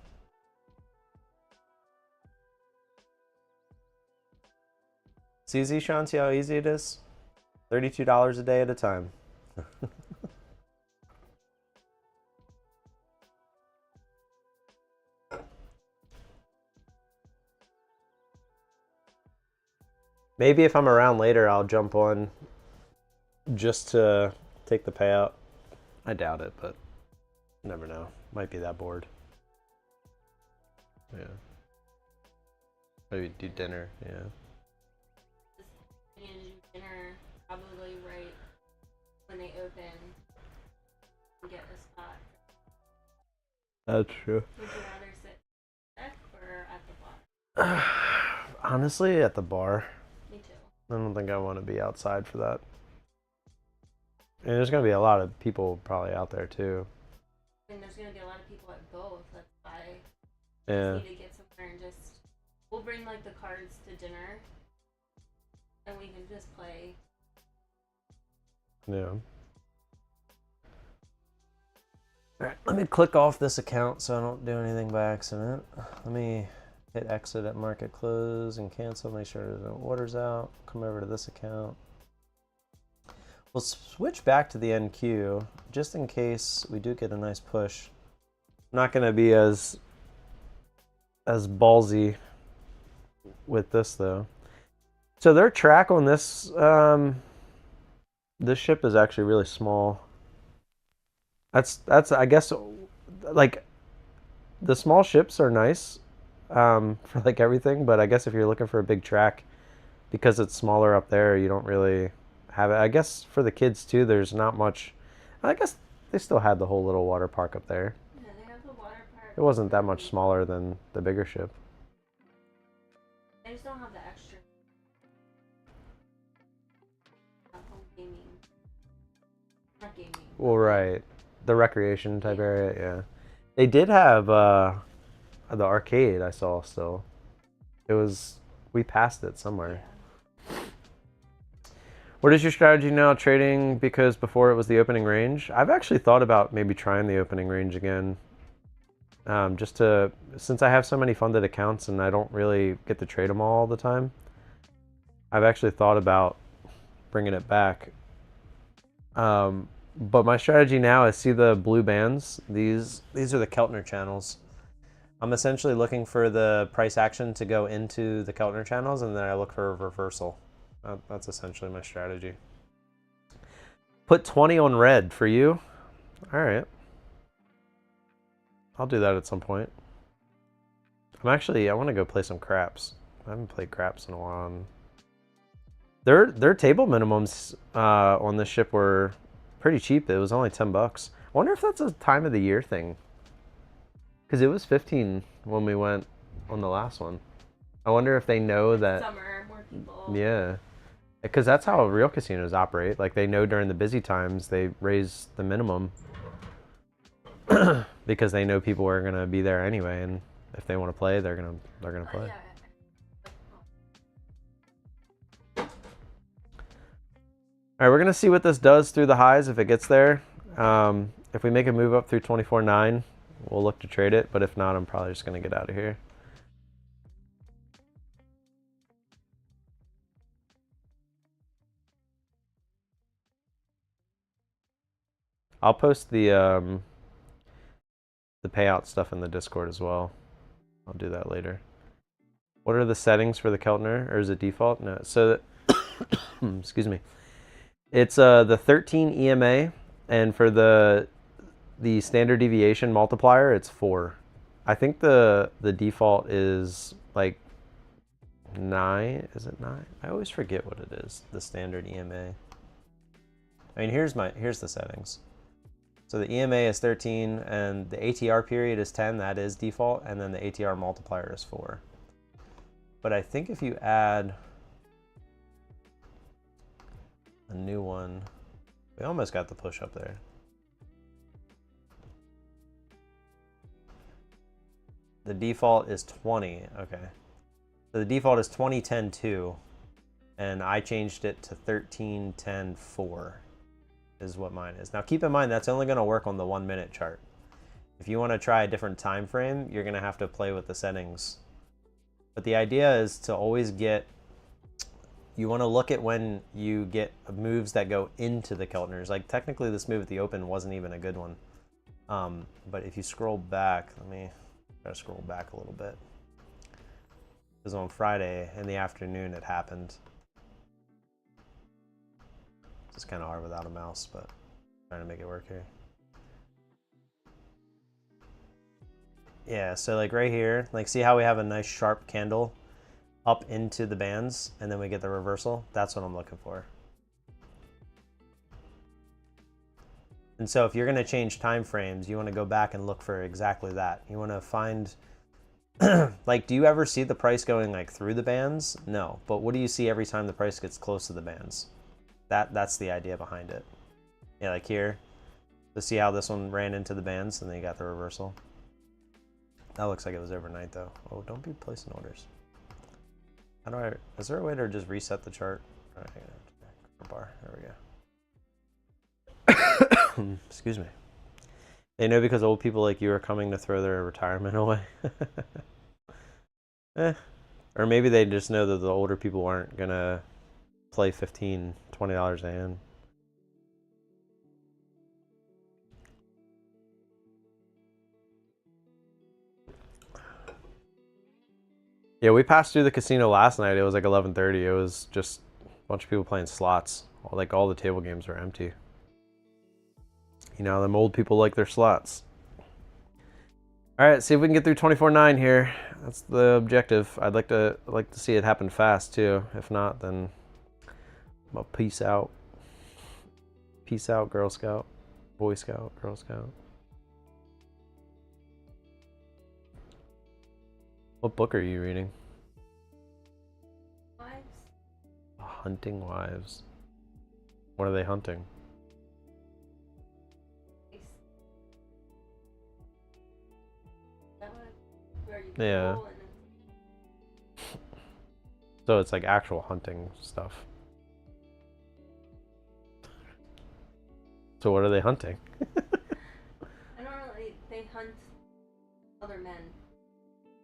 It's easy, Sean. See how easy it is? $32 a day at a time. Maybe if I'm around later, I'll jump on just to take the payout. I doubt it, but never know. Might be that bored. Yeah. Maybe do dinner, yeah. And do dinner probably right when they open and get a spot. That's true. Would you rather sit deck or at the bar? Honestly, at the bar. Me too. I don't think I want to be outside for that. And there's going to be a lot of people probably out there too. And there's going to be a lot of people at both. That's why Yeah. we need to get somewhere and just... We'll bring like the cards to dinner. And we can just play. Yeah. Alright, let me click off this account so I don't do anything by accident. Let me hit exit at market close and cancel. Make sure there's no orders out. Come over to this account. We'll switch back to the NQ just in case we do get a nice push. I'm not going to be as ballsy with this though. So their track on this this ship is actually really small. That's I guess like the small ships are nice for like everything, but I guess if you're looking for a big track, because it's smaller up there, you don't really have it. I guess for the kids too, there's not much. I guess they still had the whole little water park up there. Yeah, they have the water park. It wasn't that much smaller than the bigger ship. They just don't have the extra home gaming. Not gaming. Well, right. The recreation type area, yeah. They did have the arcade I saw still. It was, we passed it somewhere. Yeah. What is your strategy now trading? Because before it was the opening range. I've actually thought about maybe trying the opening range again. Just to, since I have so many funded accounts and I don't really get to trade them all the time, I've actually thought about bringing it back. But my strategy now is, see the blue bands? These are the Keltner channels. I'm essentially looking for the price action to go into the Keltner channels, and then I look for a reversal. That's essentially my strategy. Put 20 on red for you. All right. I'll do that at some point. I want to go play some craps. I haven't played craps in a while. Their table minimums on this ship were pretty cheap. It was only $10. I wonder if that's a time of the year thing. Because it was 15 when we went on the last one. I wonder if they know that. Summer, more people. Yeah. Because that's how real casinos operate. Like, they know during the busy times they raise the minimum because they know people are gonna be there anyway, and if they want to play, they're gonna play. Yeah. All right, we're gonna see what this does through the highs if it gets there. If we make a move up through 24.9, we'll look to trade it. But if not, I'm probably just gonna get out of here. I'll post the payout stuff in the Discord as well. I'll do that later. What are the settings for the Keltner, or is it default? No. So, excuse me. It's the 13 EMA, and for the standard deviation multiplier, it's 4. I think the default is like 9. Is it 9? I always forget what it is. The standard EMA. I mean, here's the settings. So the EMA is 13, and the ATR period is 10. That is default, and then the ATR multiplier is 4. But I think if you add a new one, we almost got the push up there. The default is 20. Okay. So the default is 20, 10, 2, and I changed it to 13, 10, 4. Is what mine is. Now keep in mind that's only going to work on the 1 minute chart. If you want to try a different time frame, you're going to have to play with the settings. But the idea is to always you want to look at when you get moves that go into the Keltners. Like technically this move at the open wasn't even a good one. But if you scroll back, let me try to scroll back a little bit. Because on Friday in the afternoon it happened. It's kind of hard without a mouse, but I'm trying to make it work here. Yeah, so like right here, like see how we have a nice sharp candle up into the bands and then we get the reversal? That's what I'm looking for. And so if you're going to change time frames, you want to go back and look for exactly that. You want to find like, do you ever see the price going like through the bands? No, but what do you see every time the price gets close to the bands? That's the idea behind it. Yeah, like here. To see how this one ran into the bands and then you got the reversal. That looks like it was overnight though. Oh, don't be placing orders. Is there a way to just reset the chart? All right, bar. There we go. Excuse me. They know because old people like you are coming to throw their retirement away. Or maybe they just know that the older people aren't gonna play $15, $20 a hand. Yeah, we passed through the casino last night. It was like 11:30. It was just a bunch of people playing slots. Like all the table games were empty. You know, them old people like their slots. All right, see if we can get through 24.9 here. That's the objective. I'd like to see it happen fast too. If not, then well, peace out. Peace out, Girl Scout. Boy Scout, Girl Scout. What book are you reading? Wives. Hunting Wives. What are they hunting? Yeah. So it's like actual hunting stuff. So what are they hunting? I don't really. They hunt other men.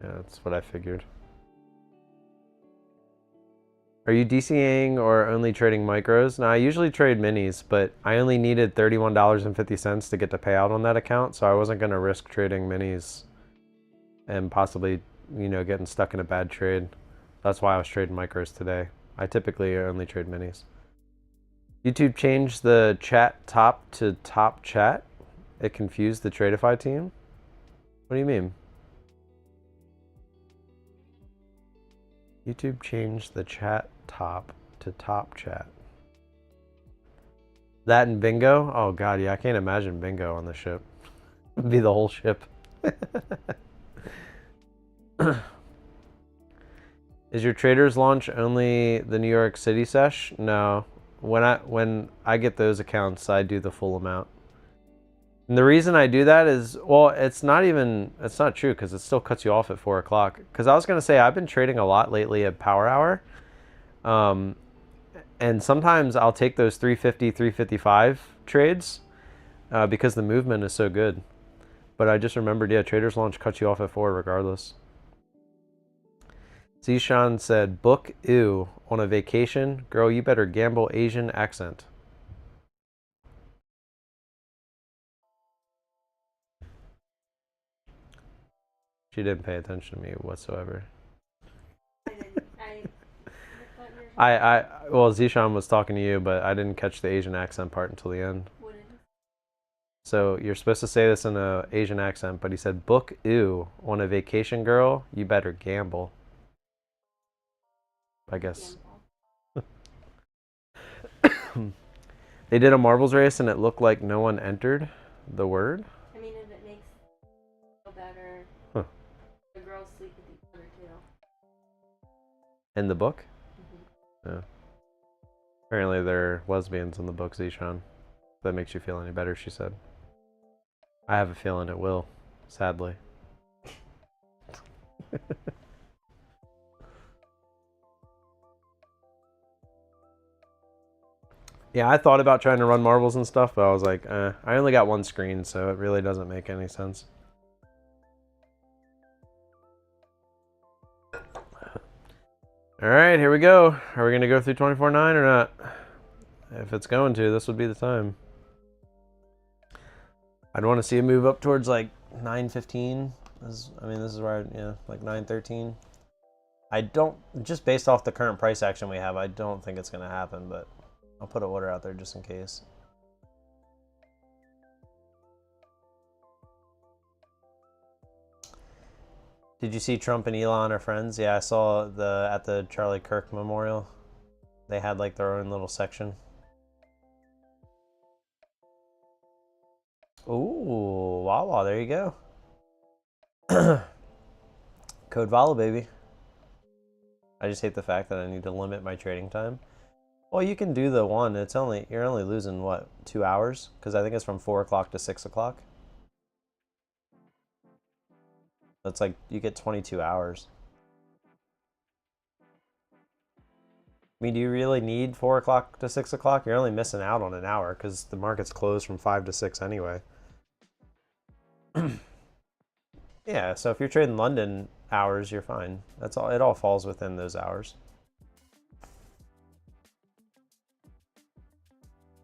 Yeah, that's what I figured. Are you DCing or only trading micros? No, I usually trade minis, but I only needed $31.50 to get the payout on that account, so I wasn't going to risk trading minis and possibly, you know, getting stuck in a bad trade. That's why I was trading micros today. I typically only trade minis. YouTube changed the chat top to top chat. It confused the Tradeify team. What do you mean? YouTube changed the chat top to top chat. That and bingo? Oh god, yeah, I can't imagine bingo on the ship. It'd be the whole ship. Is your traders launch only the New York City sesh? No. When I get those accounts, I do the full amount. And the reason I do that is, well, it's not true because it still cuts you off at 4 o'clock. Because I was going to say, I've been trading a lot lately at Power Hour. And sometimes I'll take those 350, 355 trades because the movement is so good. But I just remembered, yeah, traders launch cuts you off at 4 regardless. Zishan said, book ew on a vacation. Girl, you better gamble Asian accent. She didn't pay attention to me whatsoever. Well, Zishan was talking to you, but I didn't catch the Asian accent part until the end. What is it? So you're supposed to say this in an Asian accent, but he said, book ew on a vacation, girl. You better gamble. I guess. They did a marbles race and it looked like no one entered the word. I mean, if it makes you feel better, the girls sleep with each other too. In the book? Mm-hmm. Yeah. Apparently they're lesbians in the book, Zishan. If that makes you feel any better, she said. I have a feeling it will, sadly. Yeah, I thought about trying to run marbles and stuff, but I was like, I only got one screen, so it really doesn't make any sense. All right, here we go. Are we going to go through 24/9 or not? If it's going to, this would be the time. I'd want to see it move up towards like 9:15. This is where, like 9:13. I don't, just based off the current price action we have, I don't think it's going to happen, but I'll put an order out there just in case. Did you see Trump and Elon are friends? Yeah, I saw at the Charlie Kirk Memorial. They had like their own little section. Ooh, Wawa, there you go. Code VOLA, baby. I just hate the fact that I need to limit my trading time. Well, you can do the one. You're only losing what, 2 hours? Because I think it's from 4 o'clock to 6 o'clock. That's like you get 22 hours. I mean, do you really need 4 o'clock to 6 o'clock? You're only missing out on an hour because the market's closed from 5 to 6 anyway. Yeah, so if you're trading London hours, you're fine. That's all. It all falls within those hours.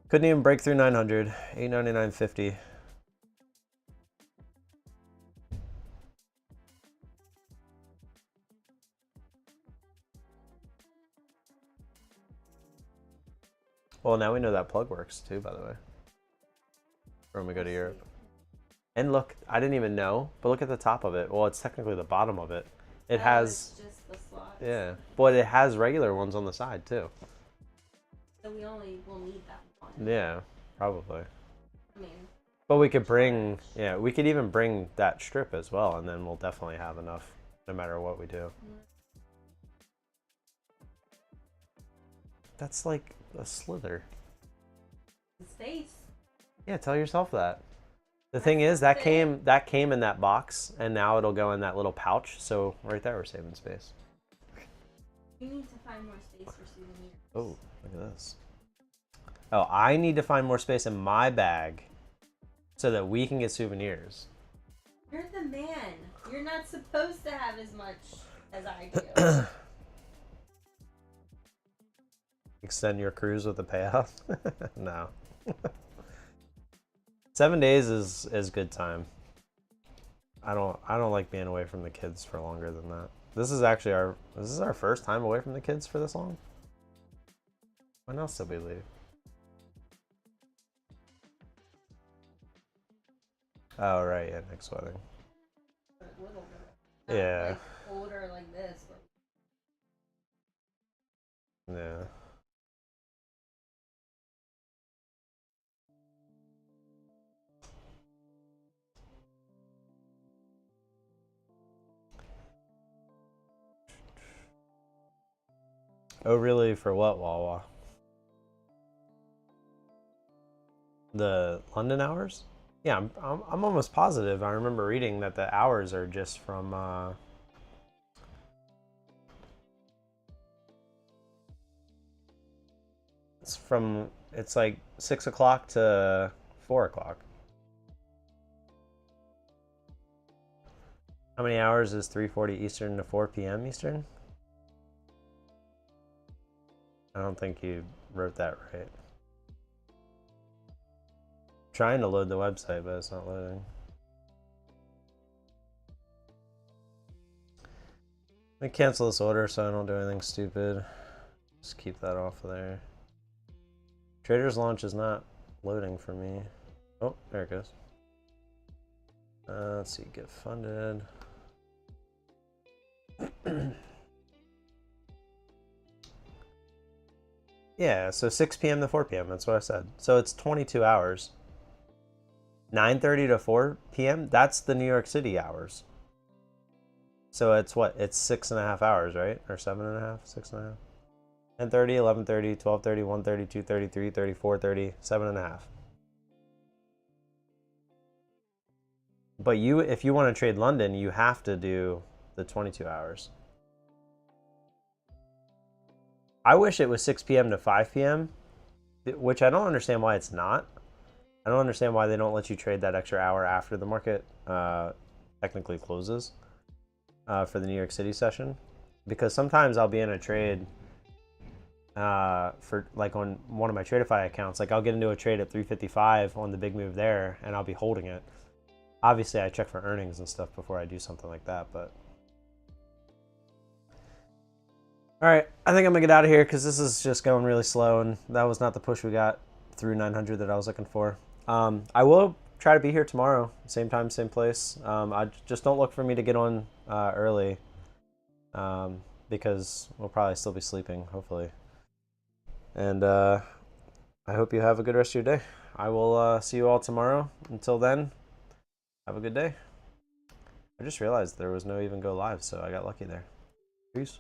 Couldn't even break through 900. 899.50. Well, now we know that plug works too, by the way. When we go to Europe. And look, I didn't even know, but look at the top of it. Well, it's technically the bottom of it. It has. It's just the slots. Yeah, but it has regular ones on the side too. So we only will need that one. Yeah, probably. I mean. But we could we could even bring that strip as well, and then we'll definitely have enough no matter what we do. That's like a slither. Space. Yeah, tell yourself that. The thing is, that came in that box, and now it'll go in that little pouch. So right there, we're saving space. You need to find more space for souvenirs. Oh, look at this. Oh, I need to find more space in my bag so that we can get souvenirs. You're the man. You're not supposed to have as much as I do. Extend your cruise with a payoff? No. 7 days is good time. I don't like being away from the kids for longer than that. This is our first time away from the kids for this long. When else did we leave? Oh right, yeah, next wedding. A little bit. Not Yeah. like older like this, but Yeah. Oh, really? For what, Wawa? The London hours? Yeah, I'm almost positive. I remember reading that the hours are just from it's like 6 o'clock to 4 o'clock. How many hours is 3:40 Eastern to 4 p.m. Eastern? I don't think you wrote that right. I'm trying to load the website, but it's not loading. Let me cancel this order so I don't do anything stupid. Just keep that off of there. Trader's launch is not loading for me. Oh, there it goes. Let's see, get funded. Yeah, so 6 p.m. to 4 p.m. That's what I said. So it's 22 hours. 9:30 to 4 p.m. That's the New York City hours. So it's what? It's 6.5 hours, right? Or 7.5, 6.5. 10:30, 11:30, 12:30, 1:30, 2:30, 3:30, 4:30, 7.5. But if you want to trade London, you have to do the 22 hours. I wish it was 6 p.m. to 5 p.m., which I don't understand why it's not. I don't understand why they don't let you trade that extra hour after the market technically closes for the New York City session. Because sometimes I'll be in a trade for like on one of my Tradeify accounts. Like I'll get into a trade at 355 on the big move there, and I'll be holding it. Obviously, I check for earnings and stuff before I do something like that, but... All right, I think I'm gonna get out of here because this is just going really slow, and that was not the push we got through 900 that I was looking for. I will try to be here tomorrow, same time, same place. I just don't look for me to get on early because we'll probably still be sleeping, hopefully. And I hope you have a good rest of your day. I will see you all tomorrow. Until then, have a good day. I just realized there was no even go live, so I got lucky there. Peace.